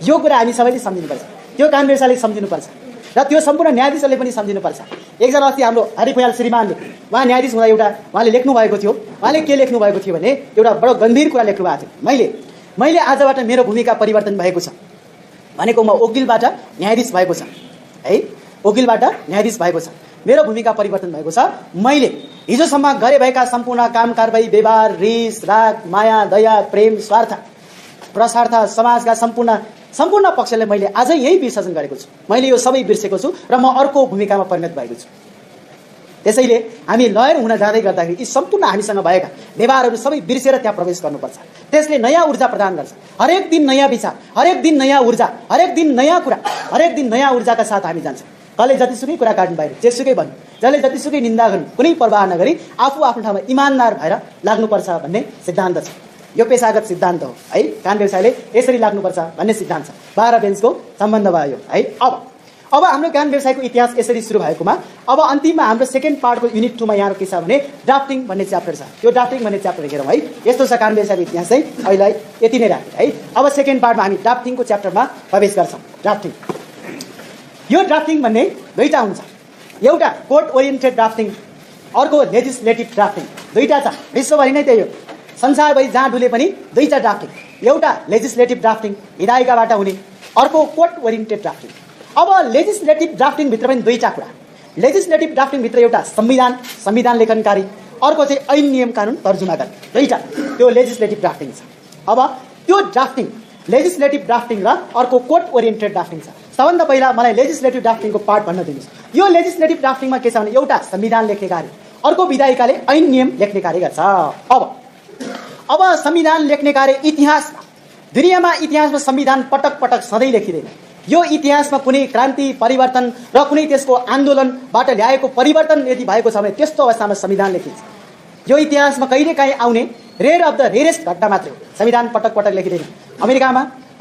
यो कुरा हामी सबैले सम्झिनुपर्छ, त्यो कानुन व्यवसायले सम्झिनुपर्छ र त्यो सम्पूर्ण न्यायाधीशले पनि सम्झिनुपर्छ। एकजना अस्ति हाम्रो हरिफयाल श्रीमानले, उहाँ न्यायाधीश हुँदा एउटा उहाँले लेख्नु भएको थियो, उहाँले के लेख्नु भएको थियो भने एउटा बडो गम्भीर कुरा लेख्नु भएको थियो, मैले आजबाट मेरो भूमिका परिवर्तन भएको छ भनेको, म वकिलबाट न्यायाधीश भएको छ है, वकिलबाट न्यायाधीश भएको छ, मेरो भूमिका परिवर्तन भएको छ। मैले हिजोसम्म गरे भएका सम्पूर्ण काम कारबाही, व्यवहार, रिस राग माया दया प्रेम स्वार्थ प्रसार्थ समाजका सम्पूर्ण पक्षले मैले आजै यही विसर्जन गरेको छु, मैले यो सबै बिर्सेको छु र म अर्को भूमिकामा परिणत भएको छु। त्यसैले हामी लयर हुन जाँदै गर्दाखेरि यी सम्पूर्ण हामीसँग भएका व्यवहारहरू सबै बिर्सेर त्यहाँ प्रवेश गर्नुपर्छ। त्यसले नयाँ ऊर्जा प्रदान गर्छ, हरेक दिन नयाँ विचार, हरेक दिन नयाँ ऊर्जा, हरेक दिन नयाँ कुरा, हरेक दिन नयाँ ऊर्जाका साथ हामी जान्छौँ। कसले जतिसुकै कुरा काट्नु बाहिर, जेसुकै भन्नु, जसले जतिसुकै निन्दा गर्नु, कुनै परवाह नगरी आफू आफ्नो ठाउँमा इमानदार भएर लाग्नुपर्छ भन्ने सिद्धान्त छ। यो पेशागत सिद्धान्त हो है, कानुन व्यवसायले यसरी लाग्नुपर्छ भन्ने सिद्धान्त छ। 12 बेन्चको सम्बन्ध भयो है। अब हाम्रो कानुन व्यवसायको इतिहास यसरी सुरु भएकोमा अब अन्तिममा हाम्रो सेकेन्ड पार्टको युनिट 2 मा यहाँ के छ भने ड्राफ्टिङ भन्ने च्याप्टर छ। त्यो ड्राफ्टिङ भन्ने च्याप्टर हेरौँ है। यस्तो छ कानुन व्यवसायको इतिहास चाहिँ अहिले यति नै राख्यो है। अब सेकेन्ड पार्टमा हामी ड्राफ्टिङको च्याप्टरमा प्रवेश गर्छौँ। ड्राफ्टिङ, यो ड्राफ्टिङ भन्ने दुईटा हुन्छ, एउटा कोर्ट ओरिएन्टेड ड्राफ्टिङ, अर्को लेजिस्लेटिभ ड्राफ्टिङ। दुईटा छ, विश्वभरि नै त्यही हो, संसारभरि जहाँ डुले पनि दुईटा ड्राफ्टिङ, एउटा लेजिस्लेटिभ ड्राफ्टिङ विधायिकाबाट हुने, अर्को कोर्ट ओरिएन्टेड ड्राफ्टिङ। अब लेजिस्लेटिभ ड्राफ्टिङ भित्र पनि दुईटा कुरा, लेजिस्लेटिभ ड्राफ्टिङ भित्र एउटा संविधान लेखनकारी, अर्को चाहिँ ऐन नियम कानुन तर्जुमा गर्ने, दुईटा त्यो लेजिस्लेटिभ ड्राफ्टिङ छ। अब त्यो ड्राफ्टिङ लेजिस्लेटिभ ड्राफ्टिङ र अर्को कोर्ट ओरिएन्टेड ड्राफ्टिङ छ। सबभन्दा पहिला मलाई लेजिस्लेटिभ ड्राफ्टिङको पार्ट भन्न दिनुहोस्। यो लेजिस्लेटिभ ड्राफ्टिङमा के छ भने एउटा संविधान लेख्ने कार्य, अर्को विधायिकाले ऐन नियम लेख्ने कार्य गर्छ। अब संविधान लेख्ने कार्य इतिहासमा, दुनियाँमा इतिहासमा संविधान पटक पटक सधैँ लेखिँदैन। यो इतिहासमा कुनै क्रान्ति परिवर्तन र कुनै त्यसको आन्दोलनबाट ल्याएको परिवर्तन यदि भएको छ भने त्यस्तो अवस्थामा संविधान लेखिन्छ। यो इतिहासमा कहिलेकाहीँ आउने रेयर अफ द रेयरेस्ट घटना मात्रै हो, संविधान पटक पटक लेखिँदैन।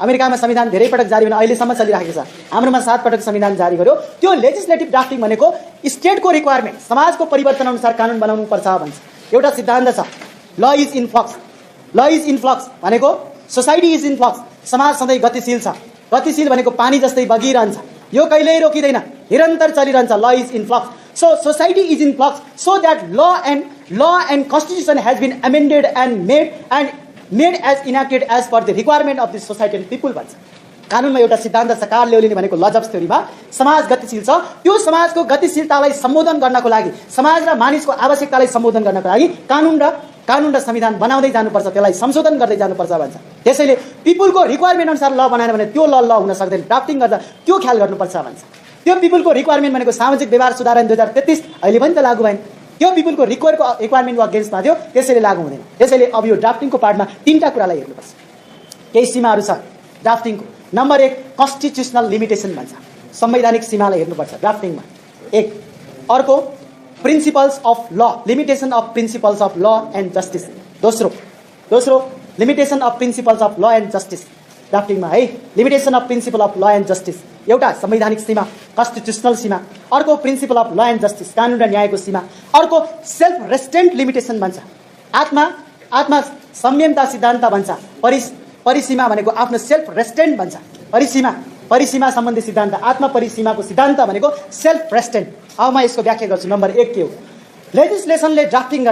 अमेरिकामा संविधान धेरै पटक जारी भएन, अहिलेसम्म चलिरहेको छ। हाम्रोमा 7 पटक संविधान जारी गर्यो। त्यो लेजिस्लेटिभ ड्राफ्टिङ भनेको स्टेटको रिक्वायरमेन्ट, समाजको परिवर्तन अनुसार कानुन बनाउनु पर्छ भन्छ। एउटा सिद्धान्त छ, ल इज इन फ्लक्स। ल इज इन फ्लक्स भनेको सोसाइटी इज इन फ्लक्स, समाज सधैँ गतिशील छ। गतिशील भनेको पानी जस्तै बगिरहन्छ, यो कहिल्यै रोकिँदैन, निरन्तर चलिरहन्छ। Law is in flux, so society is in flux, so that law and constitution has been amended and made as enacted as per the requirement of this society and people भन्छ। कानुनमा एउटा सिद्धान्त छ, कार्ल लेउलीले भनेको ल jobs थ्योरीमा, समाज गतिशील छ, त्यो समाजको गतिशीलतालाई सम्बोधन गर्नको लागि, समाज र मानिसको आवश्यकतालाई सम्बोधन गर्नको लागि कानुन र संविधान बनाउँदै जानुपर्छ, त्यसलाई संशोधन गर्दै जानुपर्छ भन्छ। त्यसैले पिपुलको रिक्वायरमेन्ट अनुसार ल बनाएन भने त्यो ल हुन सक्दैन, ड्राफ्टिङ गर्दा त्यो ख्याल गर्नुपर्छ भन्छ। त्यो पिपुलको रिक्वायरमेन्ट भनेको सामाजिक व्यवहार सुधार ऐन 2033 अहिले पनि त लागू भएन, त्यो पिपुलको रिक्वायरमेन्टको अगेन्स्टमा थियो, त्यसैले लागू हुँदैन। त्यसैले अब यो ड्राफ्टिङको पार्टमा तीनटा कुरालाई हेर्नुपर्छ, केही सीमाहरू छ ड्राफ्टिङको। नम्बर 1 कन्स्टिट्युसनल लिमिटेसन भन्छ, संवैधानिक सीमालाई हेर्नुपर्छ ड्राफ्टिङमा, एक। अर्को principles of law, limitation of principles of law and justice, दोस्रो limitation of principles of law and justice ड्राफ्टिङमा है, limitation of principle of law and justice एउटा संवैधानिक सीमा कन्स्टिट्युसनल सीमा, अर्को principle of law and justice कानुन र न्यायको सीमा, अर्को सेल्फ रेस्ट्रेन्ट लिमिटेसन भन्छ, आत्मा संयमता सिद्धान्त भन्छ, परिसीमा भनेको आफ्नो सेल्फ रेस्ट्रेन्ट भन्छ, परिसीमा सम्बन्धी सिद्धान्त, आत्मा परिसीमाको सिद्धान्त भनेको सेल्फ रेस्ट्रेन्ट। अब म यसको व्याख्या गर्छु। नम्बर 1 के हो, लेजिस्लेसनले ड्राफ्टिङ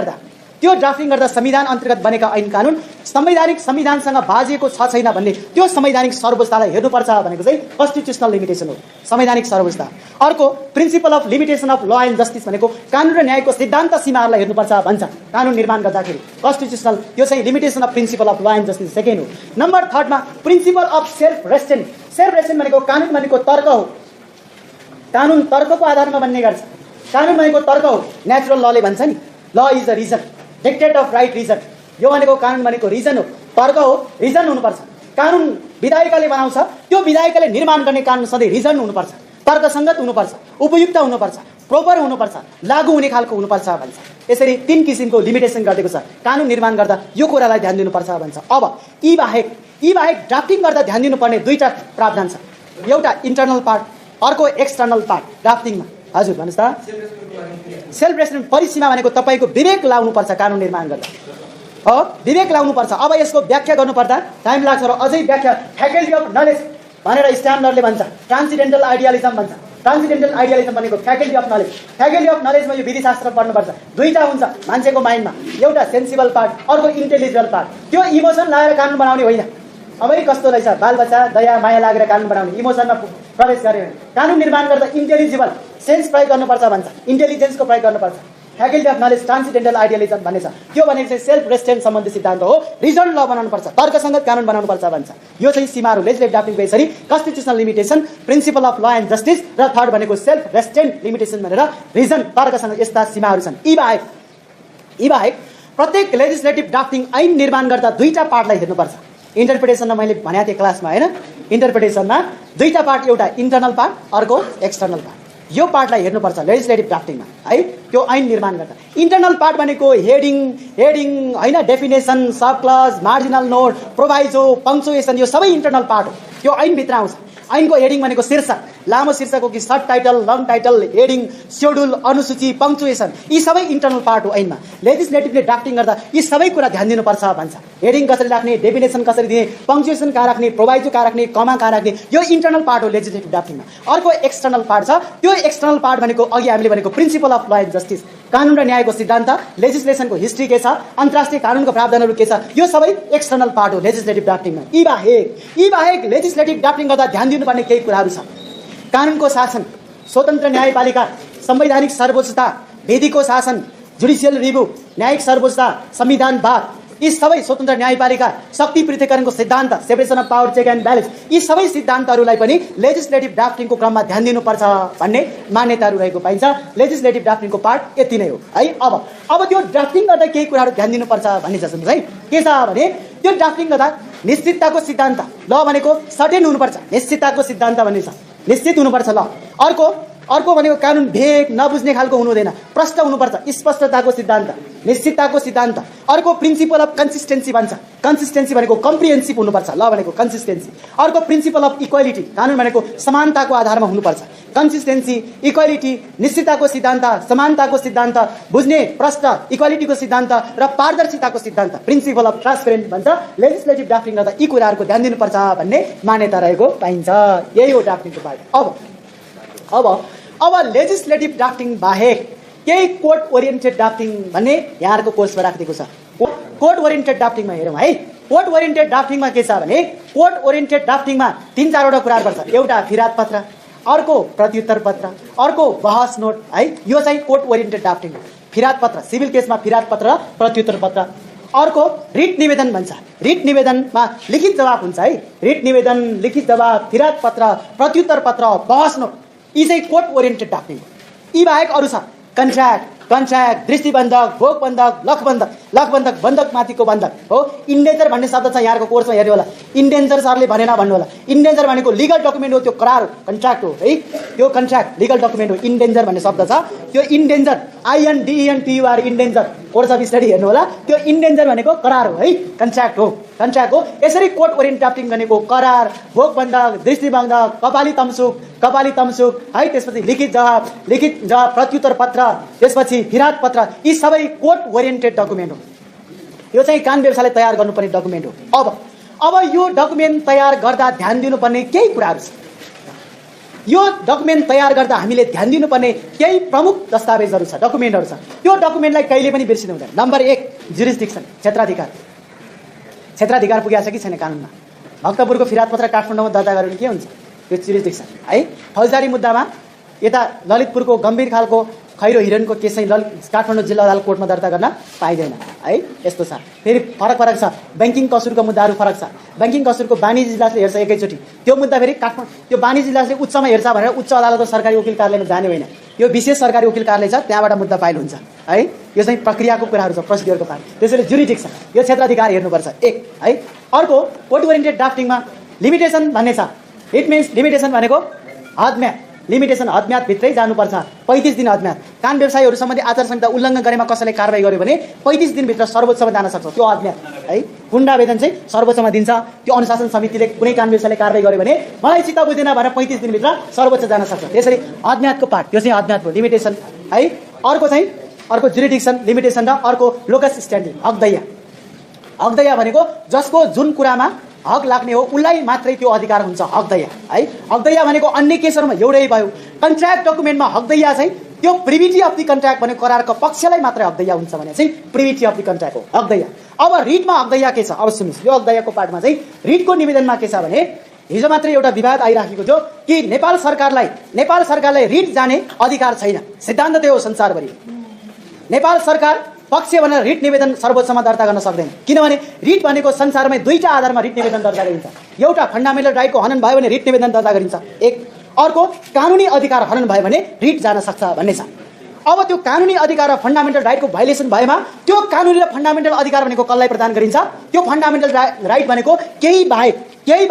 गर्दा संविधान अन्तर्गत बनेका ऐन कानुन संविधानसँग बाजिएको छ छैन भन्ने त्यो संवैधानिक सर्वोच्चतालाई हेर्नुपर्छ भनेको चाहिँ कन्स्टिट्युसनल लिमिटेसन हो, संवैधानिक सर्वोच्चता। अर्को principle of limitation of law and justice भनेको कानुन र न्यायको सिद्धान्त सीमाहरूलाई हेर्नुपर्छ भन्छ कानुन निर्माण गर्दाखेरि, कन्स्टिट्युसनल त्यो चाहिँ limitation of principle of law and justice second हो। नम्बर 3 मा प्रिन्सिपल अफ सेल्फ रेस्ट्रेन्ट भनेको कानुन भनेको तर्क हो, कानुन तर्कको आधारमा बन्ने गर्छ, कानुन भनेको तर्क हो, नेचुरल लले भन्छ नि, law is the reason, dictate of right reason, यो भनेको कानुन भनेको रिजन हो, तर्क हो, रिजन हुनुपर्छ। कानुन विधायिकाले बनाउँछ, त्यो विधायिकाले निर्माण गर्ने कानुन सधैँ रिजन हुनुपर्छ, तर्कसङ्गत हुनुपर्छ, उपयुक्त हुनुपर्छ, प्रोपर हुनुपर्छ, लागू हुने खालको हुनुपर्छ भन्छ। यसरी 3 किसिमको लिमिटेसन गरिदिएको छ, कानुन निर्माण गर्दा यो कुरालाई ध्यान दिनुपर्छ भन्छ। अब यी बाहेक ड्राफ्टिङ गर्दा ध्यान दिनुपर्ने 2टा प्रावधान छ, एउटा इन्टरनल पार्ट, अर्को एक्सटर्नल पार्ट ड्राफ्टिङमा। हजुर भन्नुहोस् त। सेल्फ रेस्ट्रेन्ट परिसीमा भनेको तपाईँको विवेक लाउनुपर्छ, कानुन निर्माण गर्दा विवेक लाउनुपर्छ। अब यसको व्याख्या गर्नुपर्दा टाइम लाग्छ र अझै व्याख्या फ्याकल्टी अफ नलेज भनेर स्ट्यान्डर्डले भन्छ, ट्रान्सेन्डेन्टल आइडियलिजम भन्छ। ट्रान्सेन्डेन्टल आइडियलिजम भनेको फ्याकल्टी अफ नलेजमा यो विधिशास्त्र पढ्नुपर्छ। 2टा हुन्छ मान्छेको माइन्डमा, एउटा सेन्सिबल पार्ट, अर्को इन्टेलिजिबल पार्ट। त्यो इमोसन लगाएर कानुन बनाउने होइन, अब कस्तो रहेछ बालबच्चा दया माया लागेर कानुन बनाउने, इमोसनमा प्रवेश गर्यो भने कानुन निर्माण गर्दा इन्टेलिजिबल सेन्स प्रयोग गर्नुपर्छ भन्छ, इन्टेलिजेन्सको प्रयोग गर्नुपर्छ। फ्याकल्टी अफ नलेज ट्रान्सेन्डेन्टल आइडियलिजम भन्ने छ, त्यो भनेको चाहिँ सेल्फ रेस्ट्रेन्ट सम्बन्धी सिद्धान्त हो, रिजन ल बनाउनुपर्छ, तर्कसङ्गत कानुन बनाउनुपर्छ भन्छ। यो चाहिँ सीमाहरू लेजिस्लेटिभ ड्राफ्टिङको यसरी constitutional limitation, principal of law and justice र थर्ड भनेको सेल्फ रेस्ट्रेन्ट लिमिटेसन भनेर रिजन तर्कसँग यस्ता सीमाहरू छन्। यी बाहेक प्रत्येक लेजिस्लेटिभ ड्राफ्टिङ ऐन निर्माण गर्दा 2टा पार्टलाई हेर्नुपर्छ। इन्टरप्रिटेसनमा मैले भनेको थिएँ क्लासमा होइन, इन्टरप्रिटेसनमा 2टा पार्ट, एउटा इन्टरनल पार्ट, अर्को एक्सटर्नल पार्ट। यो पार्टलाई हेर्नुपर्छ लेजिस्लेटिभ ड्राफ्टिङमा है, त्यो ऐन निर्माण गर्दा। इन्टरनल पार्ट भनेको हेडिङ होइन, डेफिनेसन, सब क्लज, मार्जिनल नोट, प्रोभाइजो, पङ्क्चुएसन, यो सबै इन्टरनल पार्ट हो, त्यो ऐनभित्र आउँछ। ऐनको हेडिङ भनेको शीर्षक, लामो शीर्षक हो कि short title, long title, heading, schedule, अनुसूची, पङ्क्चुएसन, यी सबै इन्टरनल पार्ट हो ऐनमा। लेजिस्लेटिभले ड्राफ्टिङ गर्दा यी सबै कुरा ध्यान दिनुपर्छ भन्छ। हेडिङ कसरी राख्ने, डेफिनेसन कसरी दिने, पङ्क्चुएसन कहाँ राख्ने, प्रोभाइजो कहाँ राख्ने, कमा कहाँ राख्ने, यो इन्टरनल पार्ट हो लेजिस्लेटिभ ड्राफ्टिङमा। अर्को एक्सटर्नल पार्ट छ, त्यो एक्सटर्नल पार्ट भनेको अघि हामीले भनेको principal of law and justice, कानुन र न्यायको सिद्धान्त, लेजिस्लेसनको हिस्ट्री के छ, अन्तर्राष्ट्रिय कानुनको प्रावधानहरू के छ, यो सबै एक्सटर्नल पार्ट हो लेजिस्लेटिभ ड्राफ्टिङमा। यी बाहेक लेजिस्लेटिभ ड्राफ्टिङ गर्दा ध्यान दिनुपर्ने केही कुराहरू छ। कानुनको शासन, स्वतन्त्र न्यायपालिका, संवैधानिक सर्वोच्चता, विधिको शासन, जुडिसियल रिभ्यू, न्यायिक सर्वोच्चता, संविधानवाद, यी सबै स्वतन्त्र न्यायपालिका, शक्ति पृथक्करणको सिद्धान्त, separation of power, check and balance, यी सबै सिद्धान्तहरूलाई पनि लेजिस्लेटिभ ड्राफ्टिङको क्रममा ध्यान दिनुपर्छ भन्ने मान्यताहरू रहेको पाइन्छ। लेजिस्लेटिभ ड्राफ्टिङको पार्ट यति नै हो है। अब त्यो ड्राफ्टिङ गर्दा केही कुराहरू ध्यान दिनुपर्छ भन्ने छ है, के छ भने त्यो ड्राफ्टिङ गर्दा निश्चितताको सिद्धान्त, ल भनेको सर्टेन हुनुपर्छ, निश्चितताको सिद्धान्त भन्ने छ, निश्चित हुनुपर्छ ल। अर्को भनेको कानुन भेग नबुझ्ने खालको हुनु हुँदैन, प्रष्ट हुनुपर्छ, स्पष्टताको सिद्धान्त, निश्चितताको सिद्धान्त। अर्को प्रिन्सिपल अफ कन्सिस्टेन्सी भन्छ, कन्सिस्टेन्सी भनेको कम्प्रिहेन्सिभ हुनुपर्छ, ल भनेको कन्सिस्टेन्सी। अर्को प्रिन्सिपल अफ इक्वालिटी, कानुन भनेको समानताको आधारमा हुनुपर्छ, कन्सिस्टेन्सी, इक्वालिटी, निश्चितताको सिद्धान्त, समानताको सिद्धान्त, बुझ्ने, प्रष्ट, इक्वालिटीको सिद्धान्त र पारदर्शिताको सिद्धान्त, प्रिन्सिपल अफ ट्रान्सपेरेन्ट भन्छ। लेजिस्लेटिभ ड्राफ्टिङ गर्दा यी कुराहरूको ध्यान दिनुपर्छ भन्ने मान्यता रहेको पाइन्छ। यही हो ड्राफ्टिङको पार्ट। अब लेजिस्लेटिभ ड्राफ्टिङ बाहेक केही कोर्ट ओरिएन्टेड ड्राफ्टिङ भन्ने यहाँहरूको कोर्समा राखिदिएको छ। कोर्ट ओरिएन्टेड ड्राफ्टिङमा हेरौँ है। कोर्ट ओरिएन्टेड ड्राफ्टिङमा के छ भने कोर्ट ओरिएन्टेड ड्राफ्टिङमा 3-4 वटा कुराहरू पर्छ। एउटा फिराद पत्र, अर्को प्रत्युत्तर पत्र, अर्को बहस नोट है। यो चाहिँ कोर्ट ओरिएन्टेड ड्राफ्टिङ हो। फिराद पत्र, सिभिल केसमा फिराद पत्र, प्रत्युत्तर पत्र। अर्को रिट निवेदन भन्छ। रिट निवेदनमा लिखित जवाब हुन्छ है। रिट निवेदन, लिखित जवाब, फिराद पत्र, प्रत्युत्तर पत्र, बहस नोट, यी चाहिँ कोर्ट ओरिएन्टेड ड्राफ्टिङ हो। यी बाहेक अरू छ कन्ट्र्याक्ट, दृष्टिबन्धक, भोगबन्धक, लकबन्धक, बन्धक माथिको बन्धक हो। इन्डेन्जर भन्ने शब्द छ यहाँको कोर्समा हेर्नु होला। इन्डेन्जर सरले भनेन भन्नु होला। इन्डेन्जर भनेको लिगल डकुमेन्ट हो, त्यो करार हो, कन्ट्र्याक्ट हो है। त्यो कन्ट्र्याक्ट लिगल डकुमेन्ट हो। इन्डेन्जर भन्ने शब्द छ, त्यो endanger INDENTUR endanger course of study हेर्नु होला। त्यो इन्डेन्जर भनेको करार हो है, कन्ट्र्याक्ट हो। यसरी कोर्ट ओरिएन्टेड ड्राफ्टिङ भनेको करार, भोगबन्धक, दृष्टिबन्धक, कपाली तम्सुक है। त्यसपछि लिखित जवाब, प्रत्युत्तर पत्र, त्यसपछि फिराद पत्र, यी सबै कोर्ट ओरिएन्टेड डकुमेन्ट हो। यो चाहिँ कानुन व्यवस्थाले तयार गर्नुपर्ने डकुमेन्ट हो। अब यो डकुमेन्ट तयार गर्दा ध्यान दिनुपर्ने केही कुराहरू छ। यो डकुमेन्ट तयार गर्दा हामीले ध्यान दिनुपर्ने केही प्रमुख दस्तावेजहरू छ, डकुमेन्टहरू छ। त्यो डकुमेन्टलाई कहिले पनि बिर्सिनु हुँदैन। नम्बर 1 जुरिसडिक्सन, क्षेत्राधिकार पुगेको छ कि छैन कानुनमा। भक्तपुरको फिराद पत्र काठमाडौँमा दर्ता गरेर के हुन्छ? यो जुरिसडिक्सन है। फौजदारी मुद्दामा यता ललितपुरको गम्भीर खालको खैरो हिरोइनको केस चाहिँ काठमाडौँ जिल्ला अदालत कोर्टमा दर्ता गर्न पाइँदैन है। यस्तो छ। फेरि फरक छ। ब्याङ्किङ कसुरको मुद्दाहरू फरक छ। ब्याङ्किङ कसुरको वाणिज्य इजलासले हेर्छ एकैचोटि। त्यो मुद्दा फेरि त्यो वाणिज्य इजलासले उच्चमा हेर्छ भनेर उच्च अदालतको सरकारी वकिल कार्यालयमा जाने होइन। यो विशेष सरकारी वकिल कार्यालय छ, त्यहाँबाट मुद्दा फाइल हुन्छ है। यो चाहिँ प्रक्रियाको कुराहरू छ, प्रोसिड्युरको पार्ट। त्यसैले जुरिडिक्सन, यो क्षेत्राधिकार हेर्नुपर्छ 1 है। अर्को कोर्ट ओरिएन्टेड ड्राफ्टिङमा लिमिटेसन भन्ने छ। इट मिन्स लिमिटेसन भनेको हदम्याद। लिमिटेसन हदम्यादभित्रै जानुपर्छ। 35 दिन हदम्याद। कानुन व्यवसायीहरू सम्बन्धी आचार संहिता उल्लङ्घन गरेमा कसैले कारबाही गर्यो भने 35 दिनभित्र सर्वोच्चमा जान सक्छ। त्यो हदम्याद है। पुण्डावेदन चाहिँ सर्वोच्चमा दिन्छ। त्यो अनुशासन समितिले कुनै कानुन व्यवसायीले कारबाही गर्यो भने मलाई चित्त बुझ्दैन भनेर 35 दिनभित्र सर्वोच्च जान सक्छ। त्यसरी हदम्यादको पार्ट, त्यो चाहिँ हदम्यादको लिमिटेसन है। अर्को जुरिडिक्सन, लिमिटेसन र अर्को लोकस स्ट्यान्डिङ, हकदैया भनेको जसको जुन कुरामा हक लाग्ने हो उसलाई मात्रै त्यो अधिकार हुन्छ, हकदैया है। हकदैया भनेको अन्य केसहरूमा एउटै भयो। कन्ट्र्याक्ट डकुमेन्टमा हकदैया चाहिँ त्यो प्रिभिटी अफ द कन्ट्र्याक्ट भनेको करारको पक्षलाई मात्रै हकदैया हुन्छ भने चाहिँ प्रिभिटी अफ द कन्ट्र्याक्ट हो हकदैया। अब रिटमा हकदैया के छ? अब सुन्नुहोस्, यो हकदैयाको पार्टमा चाहिँ रिटको निवेदनमा के छ भने हिजो मात्रै एउटा विवाद आइराखेको थियो कि नेपाल सरकारलाई रिट जाने अधिकार छैन। सिद्धान्त त्यो हो संसारभरि। नेपाल सरकार पक्ष भनेर रिट निवेदन सर्वोच्चमा दर्ता गर्न सक्दैन। किनभने रिट भनेको संसारमै दुईटा आधारमा रिट निवेदन दर्ता गरिन्छ। एउटा फन्डामेन्टल राइटको हनन भयो भने रिट निवेदन दर्ता गरिन्छ 1। अर्को कानुनी अधिकार हनन भयो भने रिट जान सक्छ भन्ने छ। अब त्यो कानुनी अधिकार र फन्डामेन्टल राइटको भाइलेसन भएमा त्यो कानुनी र फन्डामेन्टल अधिकार भनेको कसलाई प्रदान गरिन्छ? त्यो फन्डामेन्टल राइट भनेको केही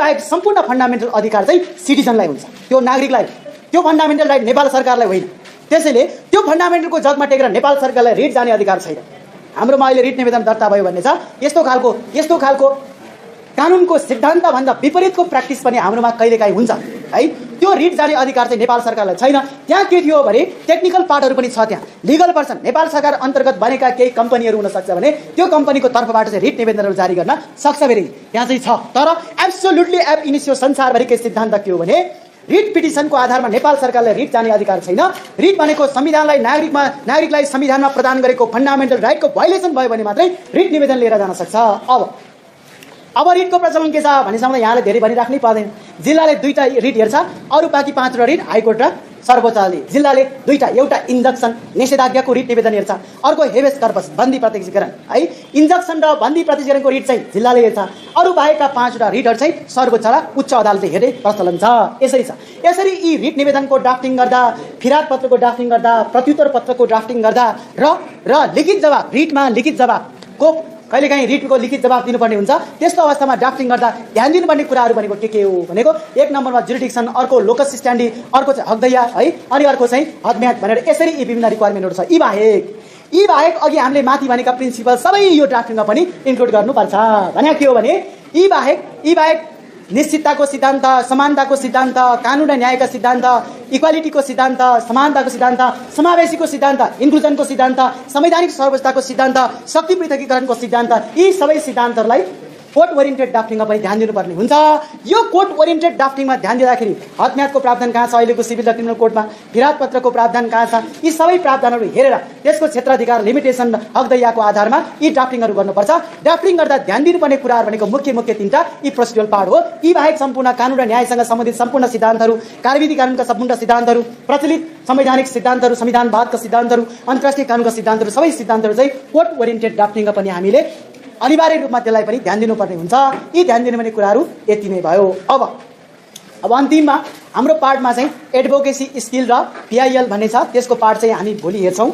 बाहेक सम्पूर्ण फन्डामेन्टल अधिकार चाहिँ सिटिजनलाई हुन्छ, त्यो नागरिकलाई। त्यो फन्डामेन्टल राइट नेपाल सरकारलाई होइन। त्यसैले त्यो फन्डामेन्टलको जगमा टेकेर नेपाल सरकारलाई रिट जाने अधिकार छैन। हाम्रोमा अहिले रिट निवेदन दर्ता भयो भन्ने छ। यस्तो खालको कानुनको सिद्धान्तभन्दा विपरीतको प्र्याक्टिस पनि हाम्रोमा कहिलेकाहीँ हुन्छ है। त्यो रिट जाने अधिकार चाहिँ नेपाल सरकारलाई छैन। त्यहाँ के थियो भने टेक्निकल पार्टहरू पनि छ। त्यहाँ लिगल पर्सन नेपाल सरकार अन्तर्गत बनेका केही कम्पनीहरू हुन सक्छ भने त्यो कम्पनीको तर्फबाट चाहिँ रिट निवेदनहरू जारी गर्न सक्छ फेरि त्यहाँ चाहिँ छ। तर एब्सोल्युटली एब इनिसियो संसारभरिकै सिद्धान्त के हो भने रिट पिटिसनको आधारमा नेपाल सरकारलाई रिट जाने अधिकार छैन। रिट भनेको संविधानलाई नागरिकलाई संविधानमा प्रदान गरेको फन्डामेन्टल राइटको भाइलेसन भयो भने मात्रै रिट निवेदन लिएर जान सक्छ। अब रिटको प्रचलन के छ भनेसम्म यहाँले धेरै भनिराख्नै पर्दैन। जिल्लाले 2टा रिट हेर्छ, अरू बाँकी 5वटा रिट हाइकोर्ट र सर्वोच्चले। जिल्लाले 2टा, एउटा इन्जक्सन निषेधाज्ञाको रिट निवेदन हेर्छ, अर्को हेबेस कर्पस बन्दी प्रत्यक्षीकरण है। इन्जक्सन र बन्दी प्रत्यक्षीकरणको रिट चाहिँ जिल्लाले हेर्छ, अरू बाहेकका 5वटा रिटहरू चाहिँ सर्वोच्च र उच्च अदालतले हेर्ने प्रचलन छ। यसरी यी रिट निवेदनको ड्राफ्टिङ गर्दा, फिराद पत्रको ड्राफ्टिङ गर्दा, प्रत्युत्तर पत्रको ड्राफ्टिङ गर्दा र लिखित जवाब, रिटमा लिखित जवाबको कहिलेकाहीँ रिटको लिखित जवाब दिनुपर्ने हुन्छ। त्यस्तो अवस्थामा ड्राफ्टिङ गर्दा ध्यान दिनुपर्ने कुराहरू भनेको के हो भनेको 1 नम्बरमा जुरिडिक्सन, अर्को लोकस स्ट्यान्डी, अर्को चाहिँ हकदैया है, अनि अर्को चाहिँ हदम्याद भनेर यसरी यी विभिन्न रिक्वायरमेन्टहरू छ। यी बाहेक अघि हामीले माथि भनेका प्रिन्सिपल सबै यो ड्राफ्टिङमा पनि इन्क्लुड गर्नुपर्छ। भने के हो भने यी बाहेक निश्चितताको सिद्धान्त, समानताको सिद्धान्त, कानुन र न्यायका सिद्धान्त, इक्वालिटीको सिद्धान्त, समानताको सिद्धान्त, समावेशीको सिद्धान्त, इन्क्लुजनको सिद्धान्त, संवैधानिक सर्वोच्चताको सिद्धान्त, शक्ति पृथकीकरणको सिद्धान्त, यी सबै सिद्धान्तहरूलाई कोर्ट ओरिएन्टेड ड्राफ्टिङमा पनि ध्यान दिनुपर्ने हुन्छ। यो कोर्ट ओरिएन्टेड ड्राफ्टिङमा ध्यान दिँदाखेरि हदम्यादको प्रावधान कहाँ छ, अहिलेको सिभिल र क्रिमिनल कोडमा विराट पत्रको प्रावधान कहाँ छ, यी सबै प्रावधानहरू हेरेर त्यसको क्षेत्राधिकार लिमिटेसन हकदैयाको आधारमा यी ड्राफ्टिङहरू गर्नुपर्छ। ड्राफ्टिङ गर्दा ध्यान दिनुपर्ने कुराहरू भनेको मुख्य तीनटा यी प्रोसिडुरल पार्ट हो। यी बाहेक सम्पूर्ण कानुन र न्यायसँग सम्बन्धित सम्पूर्ण सिद्धान्तहरू, कार्यविधि कानुनका सम्पूर्ण सिद्धान्तहरू, प्रचलित संवैधानिक सिद्धान्तहरू, संविधानवादका सिद्धान्तहरू, अन्तर्राष्ट्रिय कानुनका सिद्धान्तहरू, सबै सिद्धान्तहरू चाहिँ कोर्ट ओरिएन्टेड ड्राफ्टिङमा पनि हामीले अनिवार्य रूपमा त्यसलाई पनि ध्यान दिनुपर्ने हुन्छ। यी ध्यान दिनुपर्ने कुराहरू यति नै भयो। अब अन्तिममा हाम्रो पार्टमा चाहिँ एडभोकेसी स्किल र PIL भन्ने छ, त्यसको पार्ट चाहिँ हामी भोलि हेर्छौँ।